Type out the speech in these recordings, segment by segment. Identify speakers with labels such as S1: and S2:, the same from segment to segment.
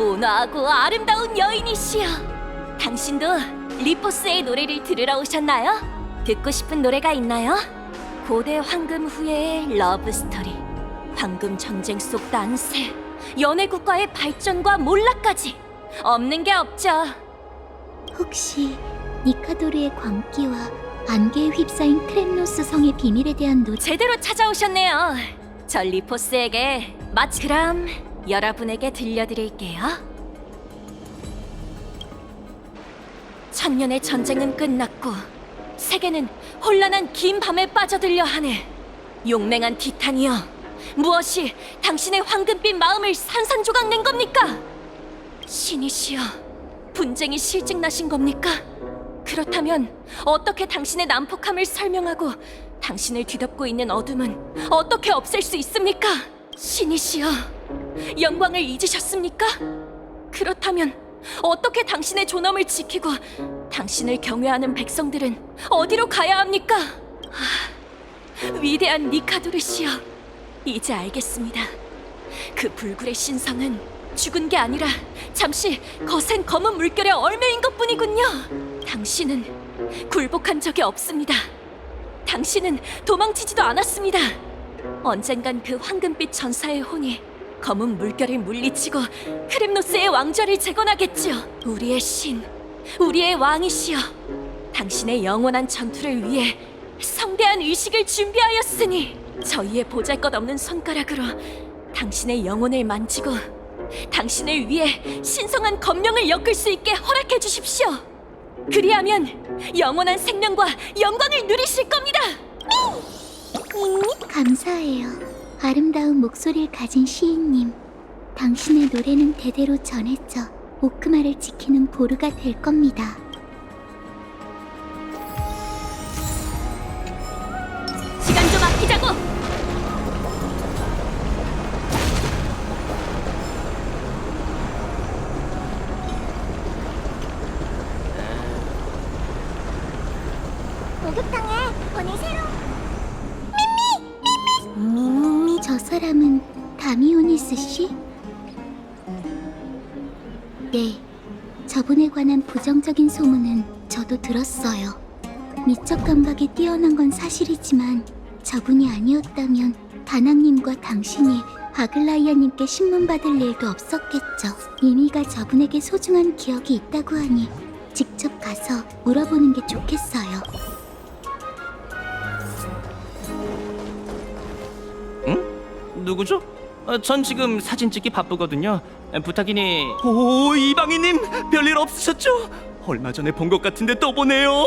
S1: 온화하고 아름다운 여인이시여. 당신도 리포스의 노래를 들으러 오셨나요? 듣고 싶은 노래가 있나요? 고대 황금 후예의 러브 스토리, 황금 전쟁 속 난세, 연애 국가의 발전과 몰락까지 없는 게 없죠.
S2: 혹시 니카도르의 광기와 안개에 휩싸인 크렘노스 성의 비밀에 대한
S1: 제대로 찾아오셨네요. 저 리포스에게 그럼 여러분에게 들려드릴게요. 천년의 전쟁은 끝났고 세계는 혼란한 긴 밤에 빠져들려 하네. 용맹한 티탄이여, 무엇이 당신의 황금빛 마음을 산산조각 낸 겁니까? 신이시여, 분쟁이 실증나신 겁니까? 그렇다면 어떻게 당신의 난폭함을 설명하고 당신을 뒤덮고 있는 어둠은 어떻게 없앨 수 있습니까? 신이시여, 영광을 잊으셨습니까? 그렇다면 어떻게 당신의 존엄을 지키고 당신을 경외하는 백성들은 어디로 가야 합니까? 위대한 니카도르시여, 이제 알겠습니다. 그 불굴의 신성은 죽은 게 아니라 잠시 거센 검은 물결에 얼매인 것뿐이군요. 당신은 굴복한 적이 없습니다. 당신은 도망치지도 않았습니다. 언젠간 그 황금빛 전사의 혼이 검은 물결을 물리치고 크림노스의 왕좌를 재건하겠지요. 우리의 신, 우리의 왕이시여, 당신의 영원한 전투를 위해 성대한 의식을 준비하였으니 저희의 보잘것없는 손가락으로 당신의 영혼을 만지고 당신을 위해 신성한 검령을 엮을 수 있게 허락해 주십시오. 그리하면 영원한 생명과 영광을 누리실 겁니다.
S2: 감사해요. 아름다운 목소리를 가진 시인님, 당신의 노래는 대대로 전해져 오크마를 지키는 보루가 될 겁니다.
S1: 시간 좀 아끼자고.
S2: 목욕탕에 오늘 새로 저 사람은 다미오니스 씨? 네, 저분에 관한 부정적인 소문은 저도 들었어요. 미적 감각이 뛰어난 건 사실이지만 저분이 아니었다면 다낭님과 당신이 아글라이아님께 신문받을 일도 없었겠죠. 이미가 저분에게 소중한 기억이 있다고 하니 직접 가서 물어보는 게 좋겠어요.
S3: 누구죠? 전 지금 사진 찍기 바쁘거든요. 부탁이니. 오, 이방희님, 별일 없으셨죠? 얼마 전에 본 것 같은데 또 보네요.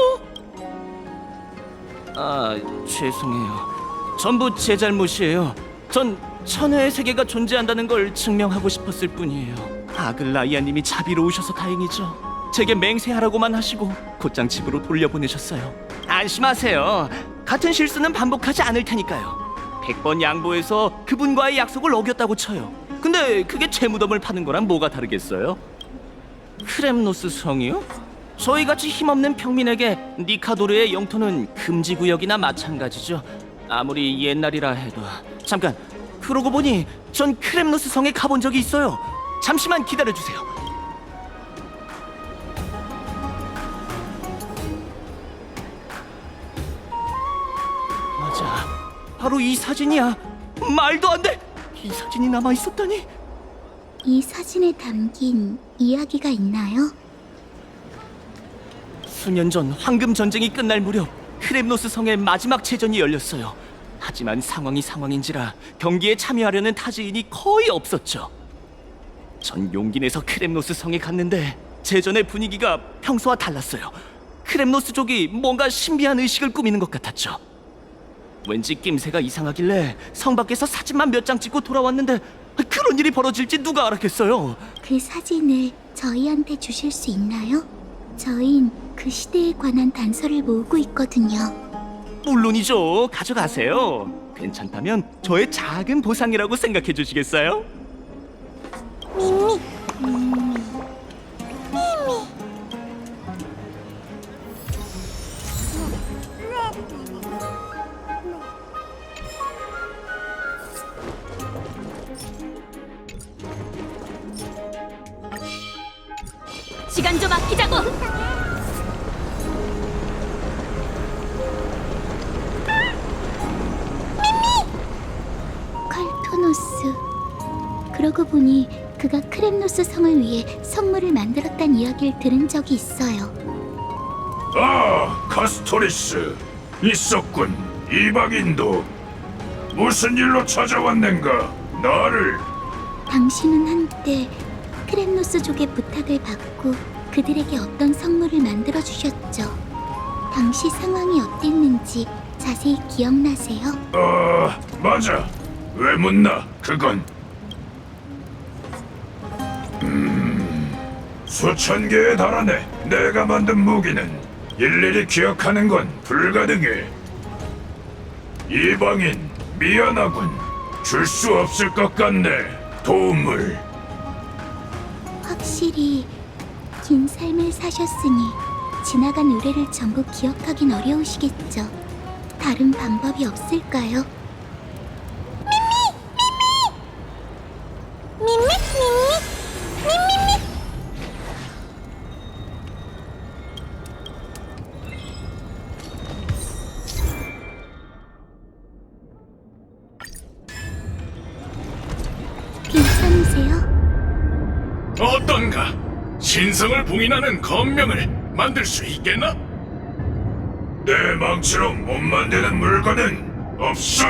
S3: 아, 죄송해요. 전부 제 잘못이에요. 전 천혜의 세계가 존재한다는 걸 증명하고 싶었을 뿐이에요. 아글라이아님이 자비로우셔서 다행이죠. 제게 맹세하라고만 하시고 곧장 집으로 돌려보내셨어요. 안심하세요. 같은 실수는 반복하지 않을 테니까요. 100번 양보해서 그분과의 약속을 어겼다고 쳐요. 근데 그게 제 무덤을 파는 거랑 뭐가 다르겠어요? 크렘노스 성이요? 저희같이 힘없는 평민에게 니카도르의 영토는 금지구역이나 마찬가지죠. 아무리 옛날이라 해도. 잠깐, 그러고 보니 전 크렘노스 성에 가본 적이 있어요. 잠시만 기다려주세요. 맞아, 바로 이 사진이야. 말도 안 돼! 이 사진이 남아있었다니.
S2: 이 사진에 담긴 이야기가 있나요?
S3: 수년 전 황금 전쟁이 끝날 무렵 크렘노스 성의 마지막 체전이 열렸어요. 하지만 상황인지라 경기에 참여하려는 타지인이 거의 없었죠. 전 용기 내서 크렘노스 성에 갔는데 제전의 분위기가 평소와 달랐어요. 크렘노스족이 뭔가 신비한 의식을 꾸미는 것 같았죠. 왠지 낌새가 이상하길래 성 밖에서 사진만 몇 장 찍고 돌아왔는데 그런 일이 벌어질지 누가 알았겠어요.
S2: 그 사진을 저희한테 주실 수 있나요? 저흰 그 시대에 관한 단서를 모으고 있거든요.
S3: 물론이죠. 가져가세요. 괜찮다면 저의 작은 보상이라고 생각해 주시겠어요?
S1: 시간 좀 아끼자고.
S2: 칼토노스. 그러고 보니 그가 크렘노스 성을 위해 선물을 만들었단 이야기를 들은 적이 있어요.
S4: 아, 카스토리스. 있었군. 이방인도. 무슨 일로 찾아왔는가? 나를.
S2: 당신은 한때 크렘노스족의 부탁을 받고 그들에게 어떤 선물을 만들어 주셨죠. 당시 상황이 어땠는지 자세히 기억나세요?
S4: 맞아. 왜 묻나? 그건. 수천 개에 달하네. 내가 만든 무기는 일일이 기억하는 건 불가능해. 이방인, 미안하군. 줄 수 없을 것 같네. 도움을.
S2: 확실히 긴 삶을 사셨으니 지나간 의뢰를 전부 기억하긴 어려우시겠죠. 다른 방법이 없을까요? 괜찮으세요?
S4: 어떤가? 신성을 봉인하는 검명을 만들 수 있겠나? 내 망치로 못 만드는 물건은 없어.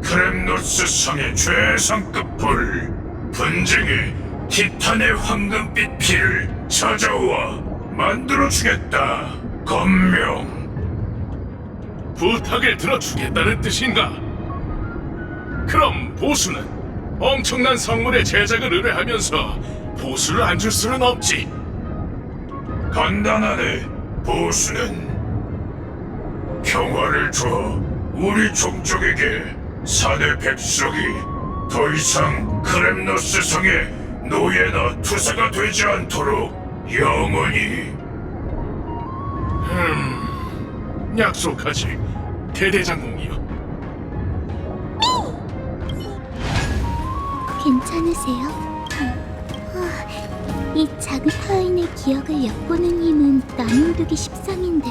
S4: 크렘노스 성의 최상급 불, 분쟁이 티탄의 황금빛 피를 찾아와 만들어주겠다. 검명. 부탁을 들어주겠다는 뜻인가? 그럼 보수는 엄청난 성물의 제작을 의뢰하면서 보수를 안 줄 수는 없지. 간단하네. 보수는 평화를 줘. 우리 종족에게 사내 백성이 더 이상 크렘노스 성의 노예나 투사가 되지 않도록 영원히. 약속하지, 대대장공이여.
S2: 괜찮으세요? 이 작은 타인의 기억을 엿보는 힘은 나눔두기 십상인데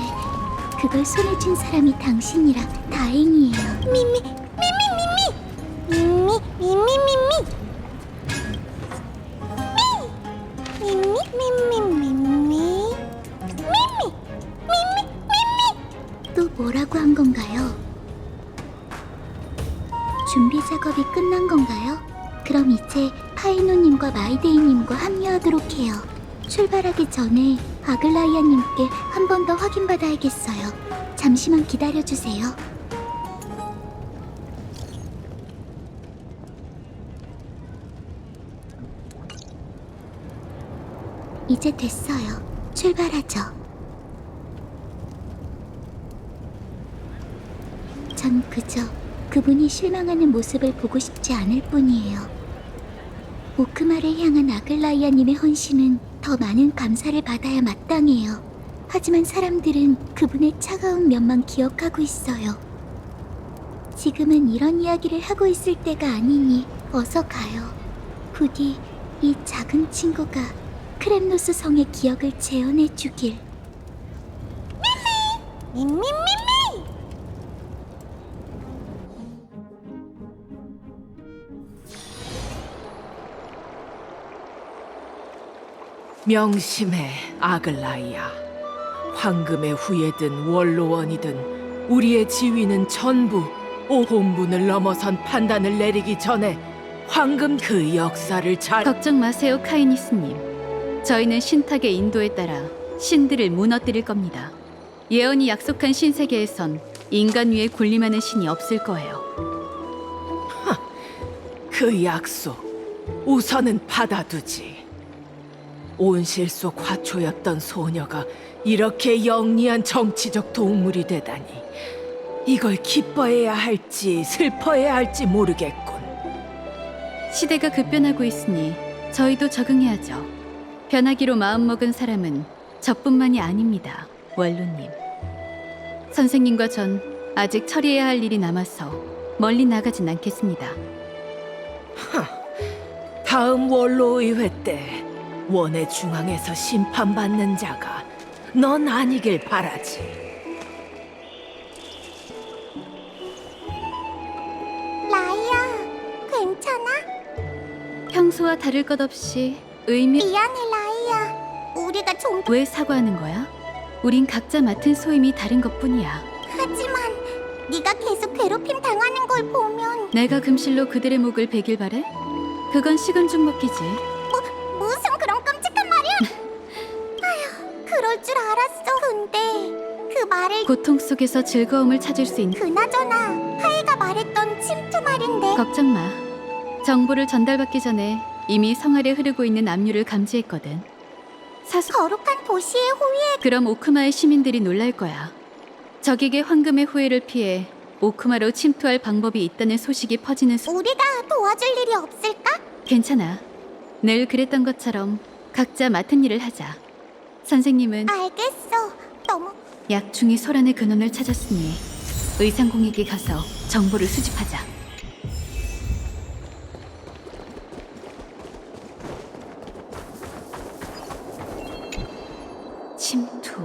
S2: 그걸 손에 쥔 사람이 당신이라 다행이에요. 또 뭐라고 한 건가요? 준비 작업이 끝난 건가요? 그럼 이제 파이노님과 마이데이님과 합류하도록 해요. 출발하기 전에 아글라이아님께 한 번 더 확인받아야겠어요. 잠시만 기다려주세요. 이제 됐어요. 출발하죠. 전 그저 그분이 실망하는 모습을 보고 싶지 않을 뿐이에요. 오크마를 향한 아글라이아님의 헌신은 더 많은 감사를 받아야 마땅해요. 하지만 사람들은 그분의 차가운 면만 기억하고 있어요. 지금은 이런 이야기를 하고 있을 때가 아니니 어서 가요. 부디 이 작은 친구가 크렘노스 성의 기억을 재현해 주길.
S5: 명심해, 아글라이아. 황금의 후예든 원로원이든 우리의 지위는 전부 오혼분을 넘어선 판단을 내리기 전에 황금 그 역사를 잘...
S6: 걱정 마세요, 카이니스님. 저희는 신탁의 인도에 따라 신들을 무너뜨릴 겁니다. 예언이 약속한 신세계에선 인간 위에 군림하는 신이 없을 거예요.
S5: 그 약속 우선은 받아두지. 온실 속 화초였던 소녀가 이렇게 영리한 정치적 동물이 되다니, 이걸 기뻐해야 할지 슬퍼해야 할지 모르겠군.
S6: 시대가 급변하고 있으니 저희도 적응해야죠. 변하기로 마음먹은 사람은 저뿐만이 아닙니다, 원로님. 선생님과 전 아직 처리해야 할 일이 남아서 멀리 나가진 않겠습니다.
S5: 다음 원로의회 때 원의 중앙에서 심판받는 자가 넌 아니길 바라지.
S2: 라이야, 괜찮아?
S6: 평소와 다를 것 없이 의미...
S2: 미안해, 라이야. 우리가 좀...
S6: 왜 사과하는 거야? 우린 각자 맡은 소임이 다른 것뿐이야.
S2: 하지만 네가 계속 괴롭힘 당하는 걸 보면
S6: 내가 금실로 그들의 목을 베길 바래? 그건 식은 죽 먹기지.
S2: 무슨 그런 끔찍한 말이야? 아휴, 그럴 줄 알았어. 근데 그 말을
S6: 고통 속에서 즐거움을 찾을 수 있는...
S2: 그나저나 하이가 말했던 침투 말인데
S6: 걱정 마. 정보를 전달받기 전에 이미 성 아래 흐르고 있는 압류를 감지했거든. 사수...
S2: 거룩한 도시의 호위에
S6: 그럼 오크마의 시민들이 놀랄 거야. 적에게 황금의 후회를 피해 오크마로 침투할 방법이 있다는 소식이 퍼지는
S2: 우리가 도와줄 일이 없을까?
S6: 괜찮아. 늘 그랬던 것처럼 각자 맡은 일을 하자. 선생님은
S2: 알겠어. 너무
S6: 약중이 소란의 근원을 찾았으니 의상공에게 가서 정보를 수집하자. 침투.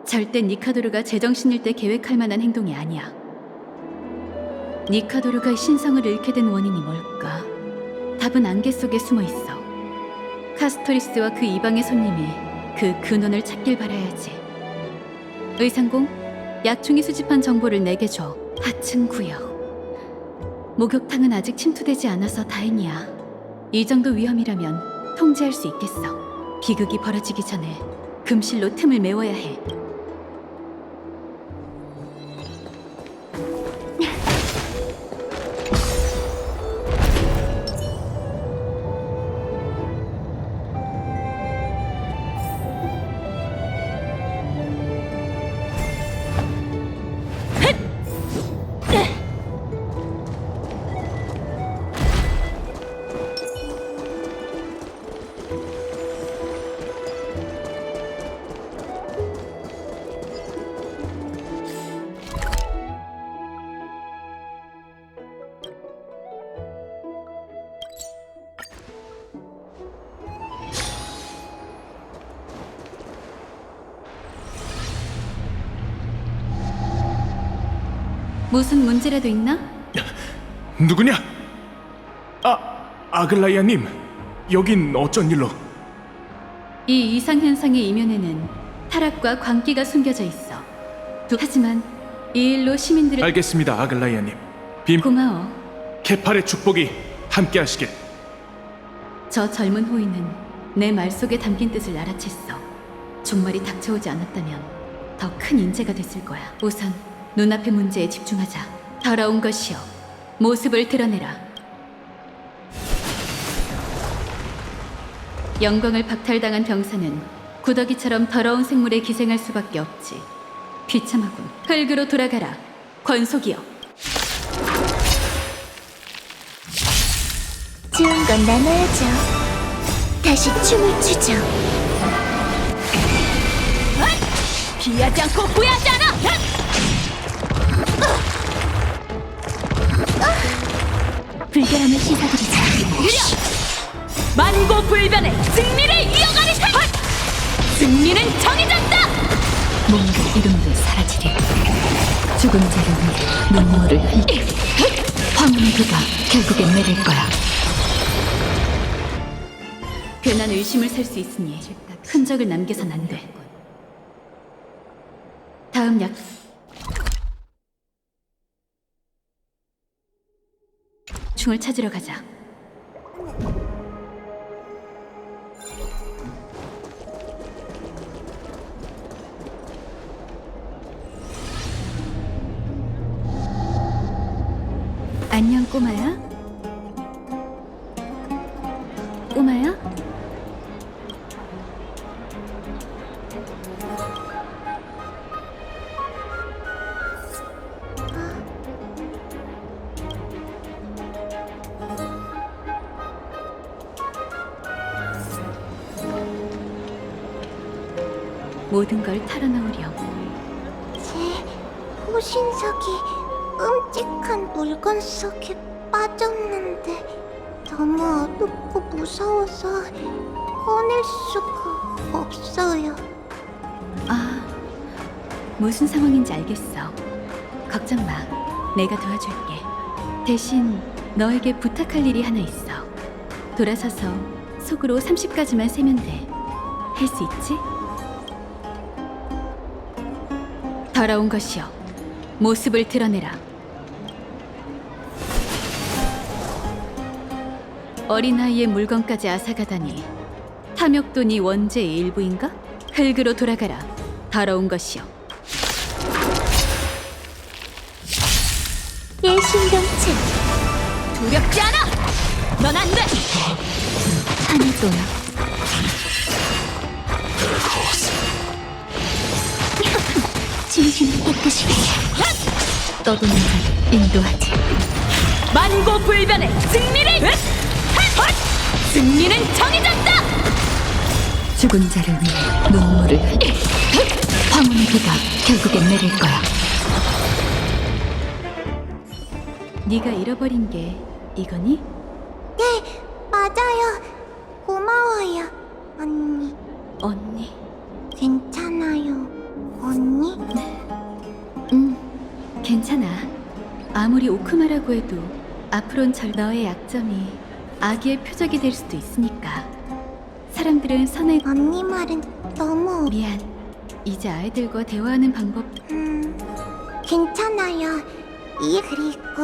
S6: 절대 니카도르가 제정신일 때 계획할 만한 행동이 아니야. 니카도르가 신성을 잃게 된 원인이 뭘까? 답은 안개 속에 숨어 있어. 카스토리스와 그 이방의 손님이 그 근원을 찾길 바라야지. 의상공, 약충이 수집한 정보를 내게 줘. 하층 구역. 목욕탕은 아직 침투되지 않아서 다행이야. 이 정도 위험이라면 통제할 수 있겠어. 비극이 벌어지기 전에 금실로 틈을 메워야 해. 무슨 문제라도 있나?
S4: 누구냐? 아글라이아님, 여긴 어쩐 일로?
S6: 이 이상 현상의 이면에는 타락과 광기가 숨겨져 있어. 하지만 이 일로 시민들을
S4: 알겠습니다, 아글라이아님.
S6: 고마워.
S4: 케팔의 축복이 함께하시길.
S6: 저 젊은 호인은 내 말 속에 담긴 뜻을 알아챘어. 종말이 닥쳐오지 않았다면 더 큰 인재가 됐을 거야. 우선 눈앞의 문제에 집중하자. 더러운 것이여, 모습을 드러내라. 영광을 박탈당한 병사는 구더기처럼 더러운 생물에 기생할 수밖에 없지. 비참하군. 흙으로 돌아가라, 권속이여.
S2: 좋은 건 나눠야죠. 다시 춤을 추죠.
S1: 피하지 않고 후회하지 않아!
S2: 불결함을 씻어드리자.
S1: 만고불변의 승리를 이어가리라! 승리는 정해졌다!
S6: 몸도 이름도 사라지리. 죽은 자를 위해 눈물을 흘리. 황혼의 비가 결국엔 내릴 거야. 괜한 의심을 살 수 있으니 흔적을 남겨선 안 돼. 다음 약 충을 찾으러 가자. 안녕, 꼬마야. 꼬마야? 모든 걸 털어놓으렴.
S2: 제 호신석이 끔찍한 물건 속에 빠졌는데 너무 어둡고 무서워서 꺼낼 수가 없어요.
S6: 아, 무슨 상황인지 알겠어. 걱정 마. 내가 도와줄게. 대신 너에게 부탁할 일이 하나 있어. 돌아서서 속으로 30까지만 세면 돼. 할 수 있지? 더러운 것이여, 모습을 드러내라. 어린아이의 물건까지 앗아가다니 탐욕도 네 원죄의 일부인가? 흙으로 돌아가라. 더러운 것이여.
S2: 예신경체
S1: 두렵지 않아! 넌 안 돼!
S6: 하늘도야.
S2: 진심을 깨끗이
S6: 떠도는 자 인도하지.
S1: 만고불변의 승리를! 승리는 정해졌다!
S6: 죽은 자를 위해 눈물을 흘려. 황혼의 비가 결국엔 내릴 거야. 네가 잃어버린 게 이거니?
S2: 네, 맞아요. 고마워요, 언니.
S6: 언니.
S2: 괜찮아요, 언니?
S6: 괜찮아. 아무리 오크마라고 해도 앞으론 너의 약점이 악의 표적이 될 수도 있으니까. 사람들은 선의
S2: 언니 말은 너무...
S6: 미안. 이제 아이들과 대화하는 방법.
S2: 괜찮아요. 그리고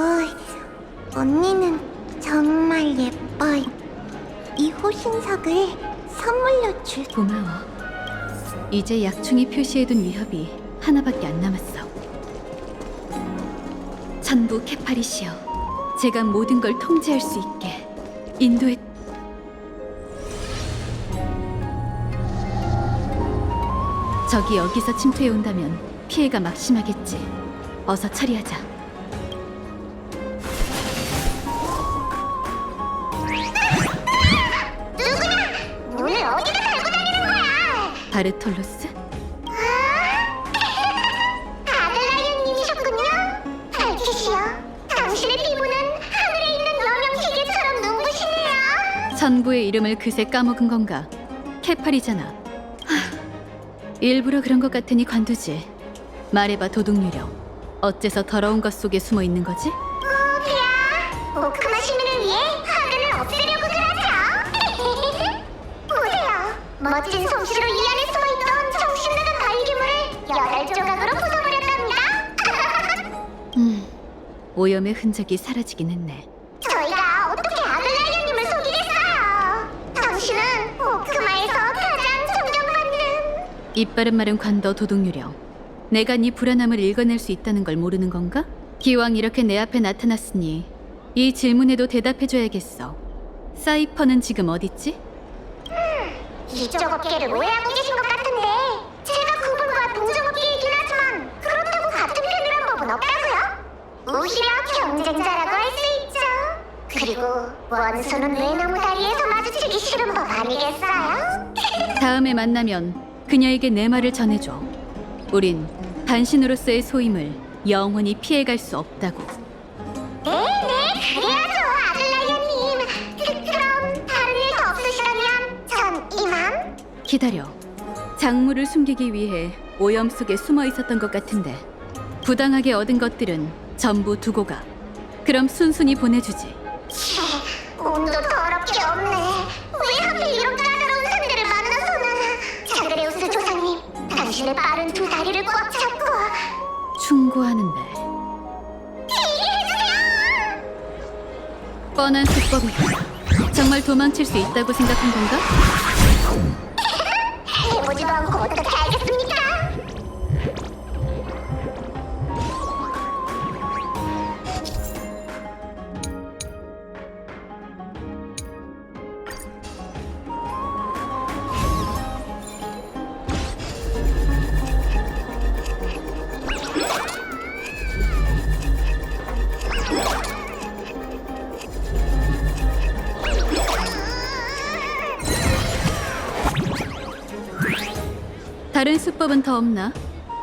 S2: 언니는 정말 예뻐요. 이 호신석을 선물로 줄...
S6: 고마워. 이제 약충이 표시해둔 위협이 하나밖에 안 남았어. 천부 케파리시여, 제가 모든 걸 통제할 수 있게 인도해. 적이 여기서 침투해 온다면 피해가 막심하겠지. 어서 처리하자.
S2: 오늘 어디가 달고 다니는 거야?
S6: 바르톨로스?
S2: 아들라이언님이셨군요. 알티시여, 당신의 피부는 하늘에 있는 여명시계처럼 눈부시네요.
S6: 천부의 이름을 그새 까먹은 건가? 케팔이잖아. 일부러 그런 것 같으니 관두지. 말해봐, 도둑유령. 어째서 더러운 것 속에 숨어 있는 거지?
S2: 오크마 시민을 위해 하늘을 없애려고 그러죠. 보세요, 멋진 솜씨로 이 안에 숨어있던 정신나간 바위괴물을 8조각으로 부숴버렸답니다.
S6: 오염의 흔적이 사라지긴 했네.
S2: 저희가 어떻게 아들라이언님을 속이겠어요? 당신은 오크마에서 가장 존경받는...
S6: 이빠른 말은 관둬, 도둑유령. 내가 네 불안함을 읽어낼 수 있다는 걸 모르는 건가? 기왕 이렇게 내 앞에 나타났으니 이 질문에도 대답해줘야겠어. 사이퍼는 지금 어딨지?
S2: 이쪽 업계를 오해하고 계신 것 같은데, 제가 그분과 동종업계이긴 하지만 그렇다고 같은 편을 한 법은 없다고요? 오히려 경쟁자라고 할 수 있죠. 그리고 원수는 외나무 다리에서 마주치기 싫은 법 아니겠어요?
S6: 다음에 만나면 그녀에게 내 말을 전해줘. 우린 단신으로서의 소임을 영원히 피해갈 수 없다고.
S2: 네네, 그래야죠, 아들라이언님. 그럼 다른 일 더 없으시다면 전 이만.
S6: 기다려. 작물을 숨기기 위해 오염 속에 숨어 있었던 것 같은데 부당하게 얻은 것들은 전부 두고 가. 그럼 순순히 보내주지.
S2: 운도 더럽게 없네. 왜 하필 이런 까다로운 상대를 만나서는. 자그레우스 조상님, 당신의 빠른 두 다리를 꽉 잡고
S6: 충고하는데.
S2: 얘기해주세요.
S6: 뻔한 수법이다. 정말 도망칠 수 있다고 생각한 건가?
S2: 해보지도 않고 어떻게 알겠습니까?
S6: 다른 수법은 더 없나?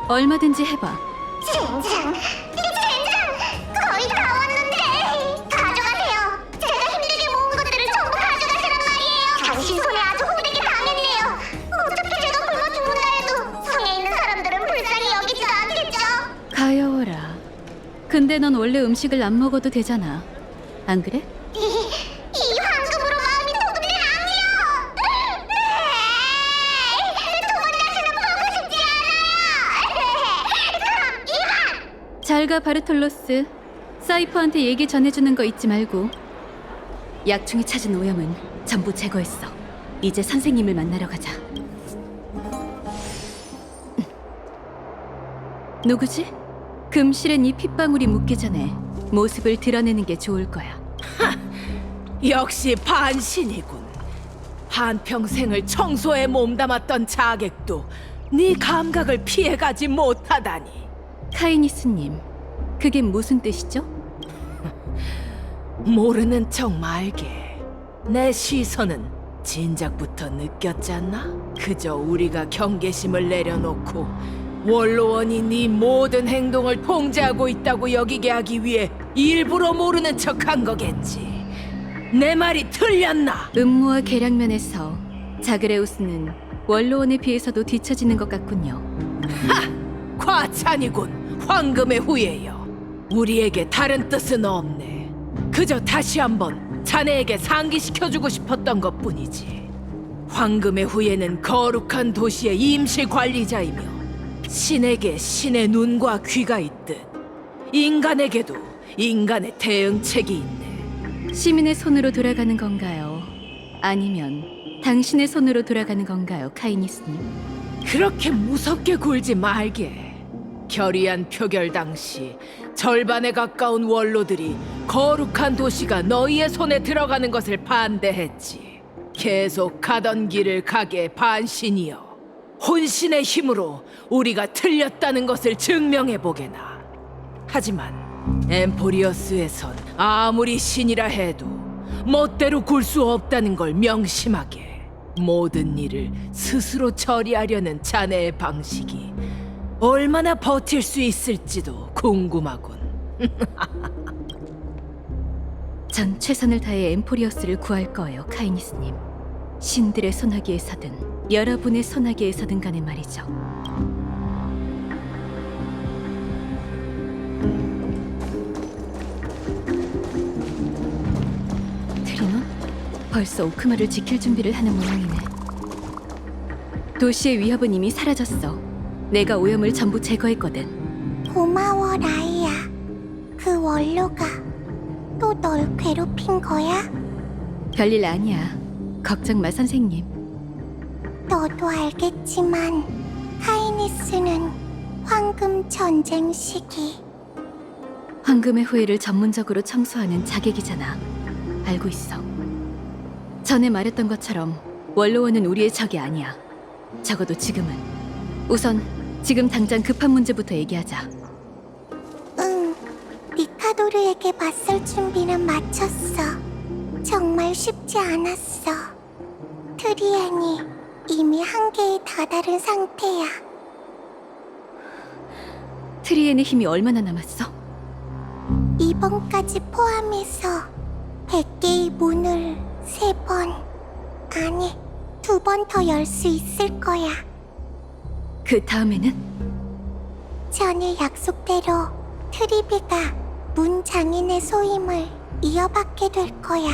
S6: 얼마든지 해봐.
S2: 젠장, 거의 다 왔는데. 가져가세요. 제가 힘들게 모은 것들을 전부 가져가시란 말이에요. 당신 손에 아주 호되게 다
S6: 근데 넌 원래 음식을 안 먹어도 되잖아. 안 그래?
S2: 이 황금으로 마음이 녹으면 안 돼요. 두 번이나 보고 싶지 않아요.
S6: 잘 가, 바르톨로스. 사이퍼한테 얘기 전해주는 거 잊지 말고. 약충이 찾은 오염은 전부 제거했어. 이제 선생님을 만나러 가자. 누구지? 금실에 네 핏방울이 묻기 전에 모습을 드러내는 게 좋을 거야.
S5: 역시 반신이군. 한평생을 청소에 몸담았던 자객도 네 감각을 피해가지 못하다니.
S6: 카이니스님, 그게 무슨 뜻이죠?
S5: 모르는 척 말게. 내 시선은 진작부터 느꼈잖아. 그저 우리가 경계심을 내려놓고 원로원이 네 모든 행동을 통제하고 있다고 여기게 하기 위해 일부러 모르는 척한 거겠지. 내 말이 틀렸나?
S6: 음모와 계량면에서 자그레우스는 원로원에 비해서도 뒤처지는 것 같군요.
S5: 과찬이군. 황금의 후예여. 우리에게 다른 뜻은 없네. 그저 다시 한번 자네에게 상기시켜주고 싶었던 것뿐이지. 황금의 후예는 거룩한 도시의 임시 관리자이며 신에게 신의 눈과 귀가 있듯 인간에게도 인간의 대응책이 있네.
S6: 시민의 손으로 돌아가는 건가요? 아니면 당신의 손으로 돌아가는 건가요, 카이니스님?
S5: 그렇게 무섭게 굴지 말게. 결의안 표결 당시 절반에 가까운 원로들이 거룩한 도시가 너희의 손에 들어가는 것을 반대했지. 계속 가던 길을 가게 반신이여. 혼신의 힘으로 우리가 틀렸다는 것을 증명해보게나. 하지만 엠포리어스에선 아무리 신이라 해도 멋대로 굴 수 없다는 걸 명심하게. 모든 일을 스스로 처리하려는 자네의 방식이 얼마나 버틸 수 있을지도 궁금하군.
S6: 전 최선을 다해 엠포리어스를 구할 거예요, 카이니스님. 신들의 소나기에서든 여러분의 소나기에서든 간에 말이죠. 트리논? 벌써 오크마를 지킬 준비를 하는 모양이네. 도시의 위협은 이미 사라졌어. 내가 오염을 전부 제거했거든.
S2: 고마워, 라이야. 그 원로가 또 널 괴롭힌 거야?
S6: 별일 아니야. 걱정 마, 선생님.
S2: 너도 알겠지만 카이니스는 황금 전쟁 시기
S6: 황금의 후예를 전문적으로 청소하는 자객이잖아. 알고 있어. 전에 말했던 것처럼 원로원은 우리의 적이 아니야. 적어도 지금은. 우선 지금 당장 급한 문제부터 얘기하자.
S2: 응, 니카도르에게 맞설 준비는 마쳤어. 정말 쉽지 않았어. 트리엔이 이미 한계에 다다른 상태야.
S6: 트리엔의 힘이 얼마나 남았어?
S2: 이번까지 포함해서 100개의 문을 3번, 아니 2번 더 열 수 있을 거야.
S6: 그 다음에는?
S2: 전에 약속대로 트리비가 문 장인의 소임을 이어받게 될 거야.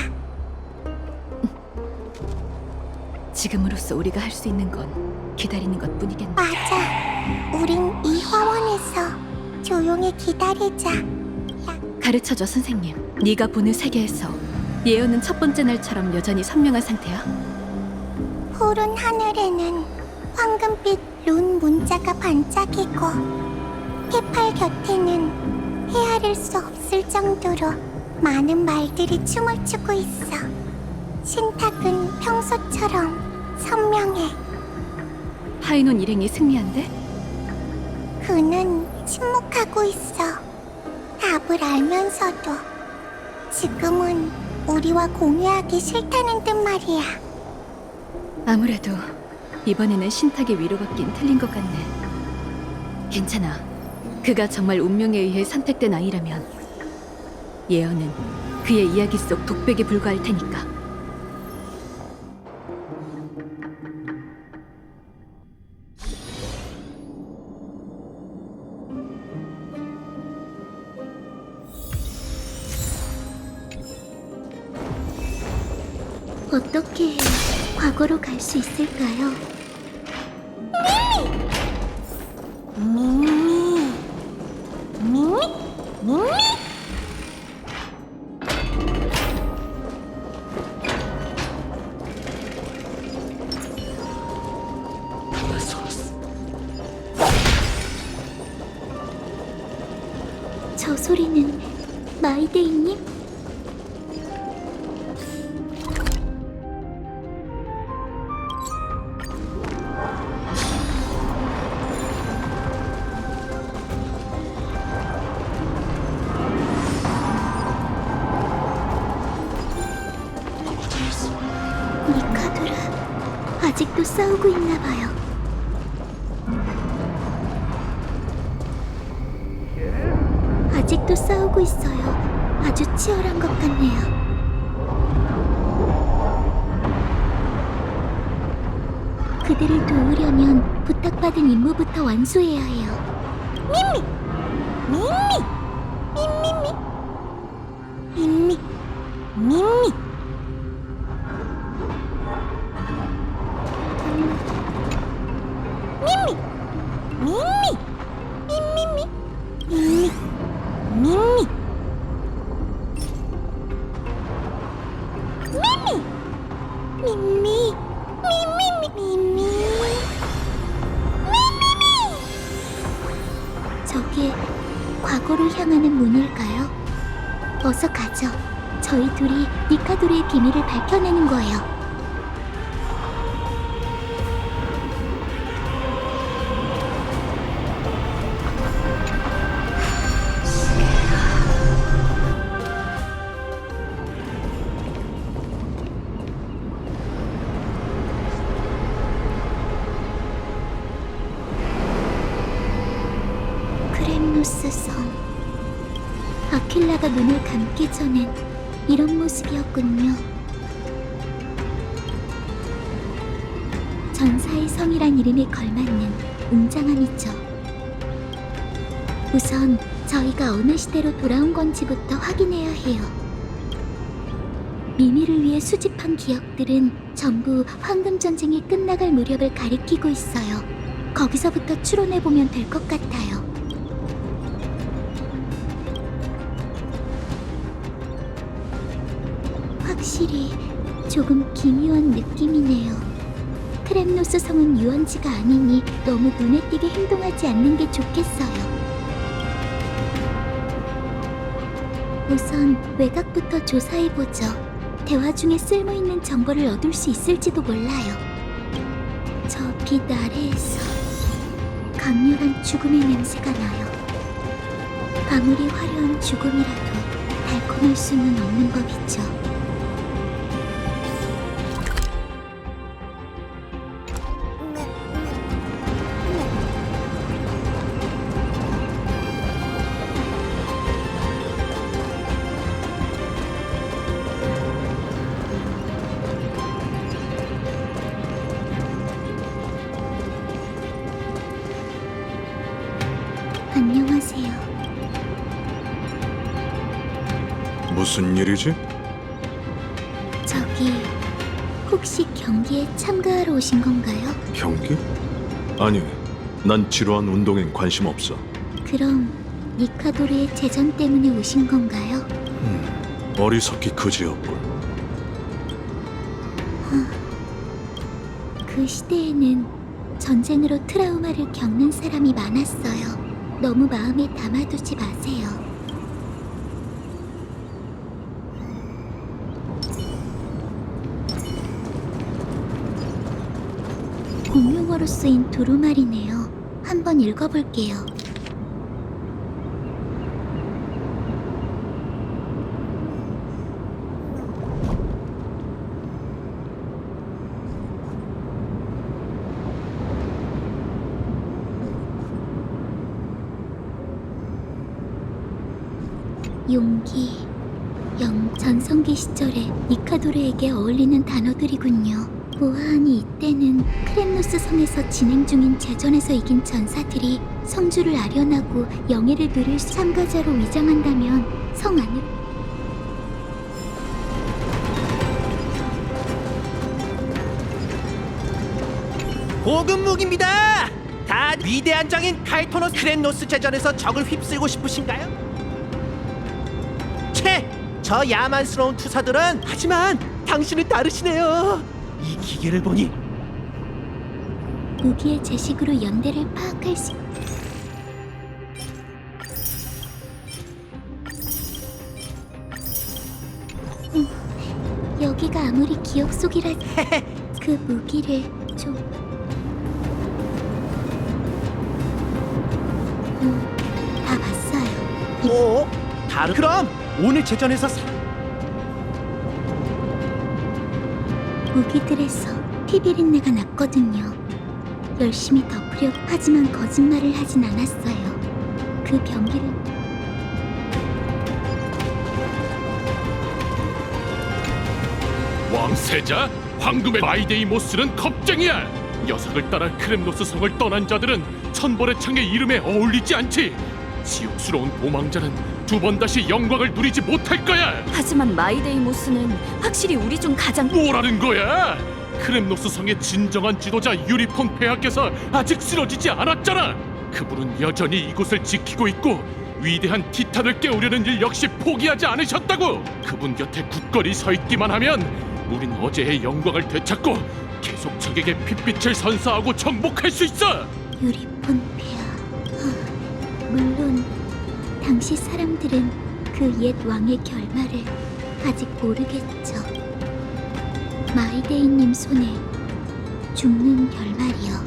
S6: 지금으로서 우리가 할 수 있는 건 기다리는 것뿐이겠네.
S2: 맞아. 우린 이 화원에서 조용히 기다리자.
S6: 가르쳐줘, 선생님. 네가 보는 세계에서 예언은 첫 번째 날처럼 여전히 선명한 상태야?
S2: 푸른 하늘에는 황금빛 룬 문자가 반짝이고 해팔 곁에는 헤아릴 수 없을 정도로 많은 말들이 춤을 추고 있어. 신탁은 평소처럼 선명해.
S6: 파이논 일행이 승리한대?
S2: 그는 침묵하고 있어. 답을 알면서도 지금은 우리와 공유하기 싫다는 듯 말이야.
S6: 아무래도 이번에는 신탁의 위로받긴 틀린 것 같네. 괜찮아. 그가 정말 운명에 의해 선택된 아이라면 예언은 그의 이야기 속 독백에 불과할 테니까.
S2: 어떻게 해야 과거로 갈 수 있을까요? 저 소리는 마이데이님? 니카도라 아직도 싸우고 있나 봐요. 아직도 싸우고 있어요. 아주 치열한 것 같네요. 그들을 도우려면 부탁받은 임무부터 완수해야 해요. 밈미! 저게 과거로 향하는 문일까요? 어서 가죠. 저희 둘이 니카도르의 비밀을 밝혀내는 거예요. 크렘노스 성. 아킬라가 눈을 감기 전엔 이런 모습이었군요. 전사의 성이란 이름에 걸맞는 웅장함이죠. 우선 저희가 어느 시대로 돌아온 건지부터 확인해야 해요. 미미를 위해 수집한 기억들은 전부 황금전쟁이 끝나갈 무렵을 가리키고 있어요. 거기서부터 추론해보면 될 것 같아요. 확실히 조금 기묘한 느낌이네요. 크렘노스 성은 유원지가 아니니 너무 눈에 띄게 행동하지 않는 게 좋겠어요. 우선 외곽부터 조사해보죠. 대화 중에 쓸모있는 정보를 얻을 수 있을지도 몰라요. 저 빛 아래에서 강렬한 죽음의 냄새가 나요. 아무리 화려한 죽음이라도 달콤할 수는 없는 법이죠. 안녕하세요.
S4: 무슨 일이지?
S2: 저기 혹시 경기에 참가하러 오신 건가요?
S4: 경기? 아니, 난 지루한 운동엔 관심 없어.
S2: 그럼 니카도르의 재전 때문에 오신 건가요?
S4: 어리석기 그지없군.
S2: 그 시대에는 전쟁으로 트라우마를 겪는 사람이 많았어요. 너무 마음에 담아두지 마세요. 공용어로 쓰인 두루마리네요. 한번 읽어볼게요. 용기, 전성기 시절에 니카도르에게 어울리는 단어들이군요. 보아하니 이때는 크렘노스 성에서 진행 중인 제전에서 이긴 전사들이 성주를 아련하고 영예를 누릴 참가자로 위장한다면 성 안으로
S7: 고급 무기입니다. 다 위대한 장인 카이토노 크렘노스 제전에서 적을 휩쓸고 싶으신가요? 채! 저 야만스러운 투사들은 하지만 당신은 다르시네요. 이 기계를 보니
S2: 무기의 제식으로 연대를 파악할 수. 여기가 아무리 기억 속이라 그 무기를 좀 다 봤어요.
S7: 오, 그럼 오늘 제전에서
S2: 무기들에서 피비린내가 났거든요. 열심히 덮으려 하지만 거짓말을 하진 않았어요. 그 병기를
S4: 왕세자? 황금의 마이데이모스는 겁쟁이야. 녀석을 따라 크렘노스 성을 떠난 자들은 천벌의 창의 이름에 어울리지 않지. 지옥스러운 도망자는 두 번 다시 영광을 누리지 못할 거야.
S1: 하지만 마이데이모스는 확실히 우리 중 가장
S4: 뭐라는 거야? 크렘노스 성의 진정한 지도자 유리폰 폐하께서 아직 쓰러지지 않았잖아. 그분은 여전히 이곳을 지키고 있고 위대한 티탄을 깨우려는 일 역시 포기하지 않으셨다고. 그분 곁에 굳건히 서 있기만 하면 우린 어제의 영광을 되찾고 계속 적에게 핏빛을 선사하고 정복할 수 있어.
S2: 유리폰 폐하. 물론 당시 사람들은 그 옛 왕의 결말을 아직 모르겠죠. 마이데이님 손에 죽는 결말이요.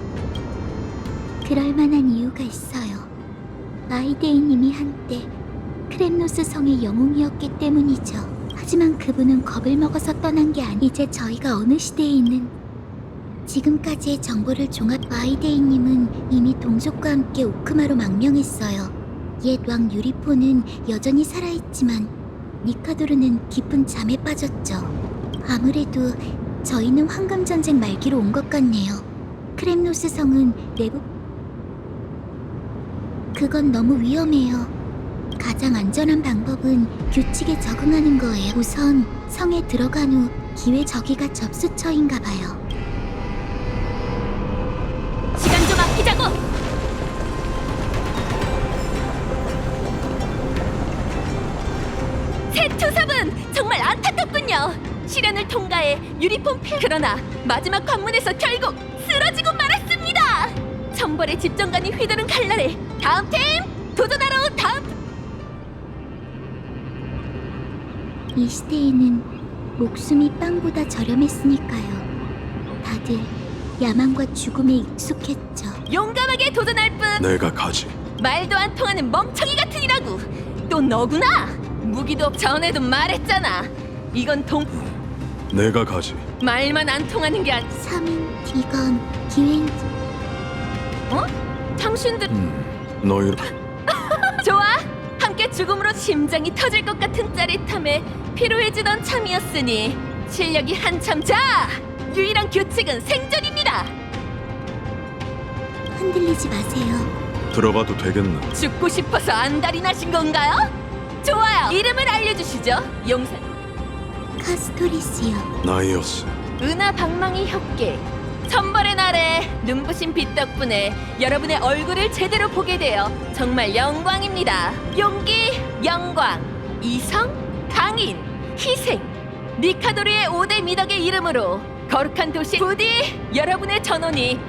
S2: 그럴 만한 이유가 있어요. 마이데이님이 한때 크렘노스 성의 영웅이었기 때문이죠. 하지만 그분은 겁을 먹어서 떠난 게 아니. 이제 저희가 어느 시대에 있는 지금까지의 정보를 종합. 마이데이님은 이미 동족과 함께 오크마로 망명했어요. 옛 왕 유리포는 여전히 살아있지만 니카도르는 깊은 잠에 빠졌죠. 아무래도 저희는 황금전쟁 말기로 온 것 같네요. 크렘노스 성은 내부... 그건 너무 위험해요. 가장 안전한 방법은 규칙에 적응하는 거예요. 우선 성에 들어간 후 기회. 저기가 접수처인가 봐요.
S1: 시간 좀 아끼자고. 새 투사분 정말 안타깝군요. 시련을 통과해 유리폼 폐. 그러나 마지막 관문에서 결국 쓰러지고 말았습니다. 천벌의 집정관이 휘두른 칼날에 다음 팀 도전하러 온 다음.
S2: 이 시대에는 목숨이 빵보다 저렴했으니까요. 다들 야망과 죽음에 익숙했죠.
S1: 용감하게 도전할 뿐.
S4: 내가 가지.
S1: 말도 안 통하는 멍청이 같으니라고. 또 너구나. 무기도 없. 전에도 말했잖아. 이건
S4: 내가 가지.
S1: 말만 안 통하는 게 아니.
S2: 3인 이건 기회인.
S1: 어? 당신들
S4: 너희
S1: 좋아. 함께 죽음으로 심장이 터질 것 같은 짜릿함에 피로해지던 참이었으니 실력이 한참. 자, 유일한 규칙은 생존입니다.
S2: 흔들리지 마세요.
S4: 들어가도 되겠나?
S1: 죽고 싶어서 안달이 나신 건가요? 좋아요. 이름을 알려주시죠. 용사
S2: 카스토리스요.
S4: 나이어스.
S1: 은하 방망이 협계. 천벌의 날에 눈부신 빛 덕분에 여러분의 얼굴을 제대로 보게 되어 정말 영광입니다. 용기, 영광, 이성, 강인, 희생. 니카도르의 5대 미덕의 이름으로 거룩한 도시 부디 여러분의 전원이.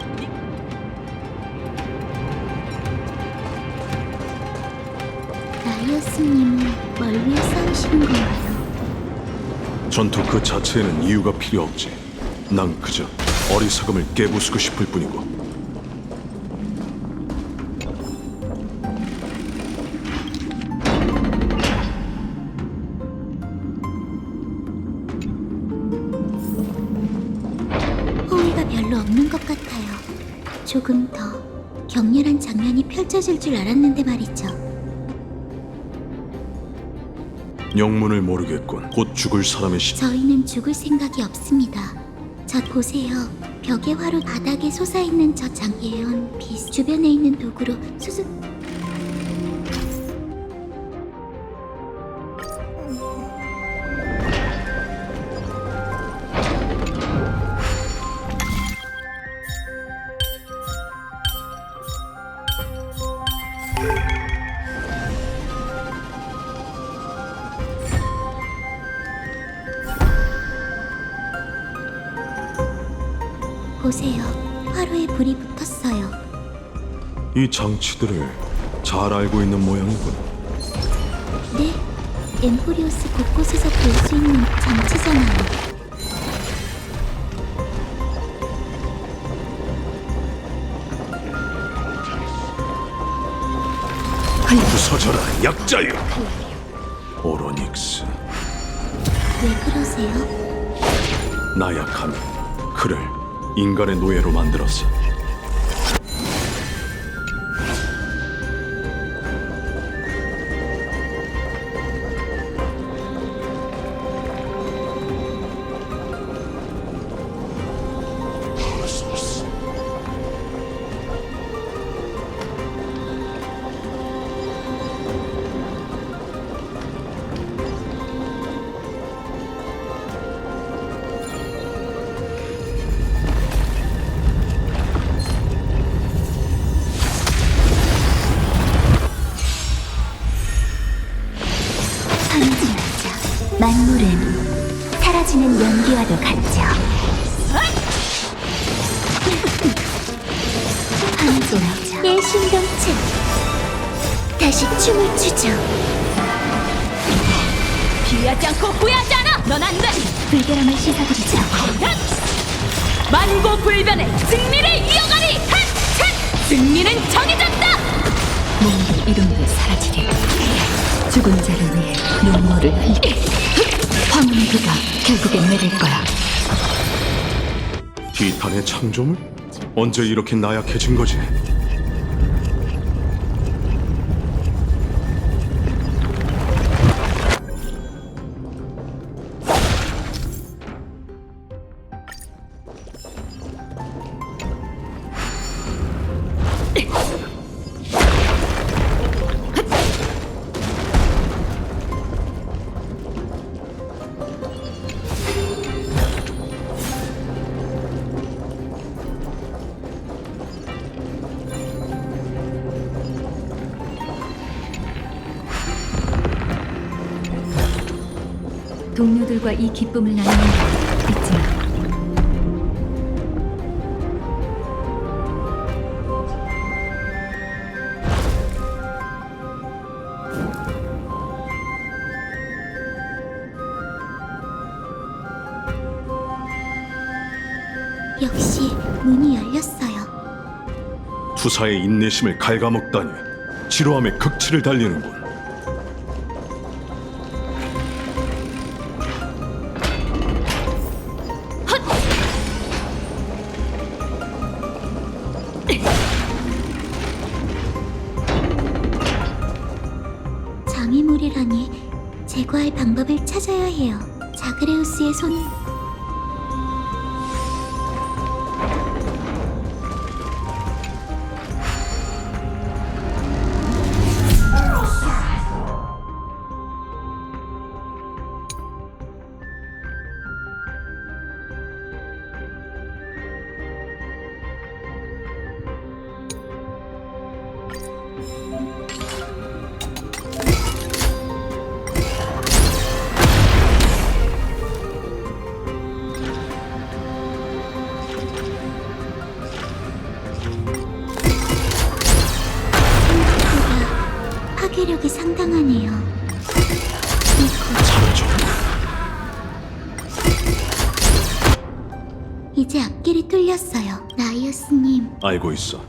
S2: 나이어스님은 뭘 위해 싸우시는 건가요?
S8: 전투 그 자체에는 이유가 필요 없지. 난 그저 어리석음을 깨부수고 싶을 뿐이고.
S2: 호의가 별로 없는 것 같아요. 조금 더 격렬한 장면이 펼쳐질 줄 알았는데 말이죠.
S8: 영문을 모르겠군. 곧 죽을 사람의
S2: 저희는 죽을 생각이 없습니다. 저 보세요. 벽에 화로 바닥에 솟아있는 저 장예언 빛. 주변에 있는 도구로 수습. 보세요. 화로에 불이 붙었어요.
S8: 이 장치들을 잘 알고 있는 모양이군.
S2: 네, 엠포리오스 곳곳에서 볼 수 있는 장치잖아요.
S8: 부서져라, 약자여! 오로닉스,
S2: 왜 그러세요?
S8: 나약함이 그를 인간의 노예로 만들었어.
S2: 선진하자. 만물은 사라지는 연기와도 같죠. 황존하자. 내 신경체. 다시 춤을 추죠.
S1: 피하지 않고 후회하지 않아. 넌 안 돼.
S2: 불결함을 씻어드리죠.
S1: 만고불변의 승리를 이어가리. 핫! 승리는 정해졌다.
S6: 몸도 이름도 사라지리. 죽은 자를 위해 눈물을 흘리. 황혼의 비가 결국엔 내릴 거야.
S8: 티탄의 창조물? 언제 이렇게 나약해진 거지?
S6: 동료들과 이 기쁨을 나누는 거 잊지 마.
S2: 역시 문이 열렸어요.
S8: 투사의 인내심을 갉아먹다니 지루함의 극치를 달리는군.
S2: 장애물이라니 제거할 방법을 찾아야 해요. 자그레우스의 손. 파괴력이 상당하네요.
S8: 사라져.
S2: 이제 앞길이 뚫렸어요. 나이어스님,
S8: 알고 있어.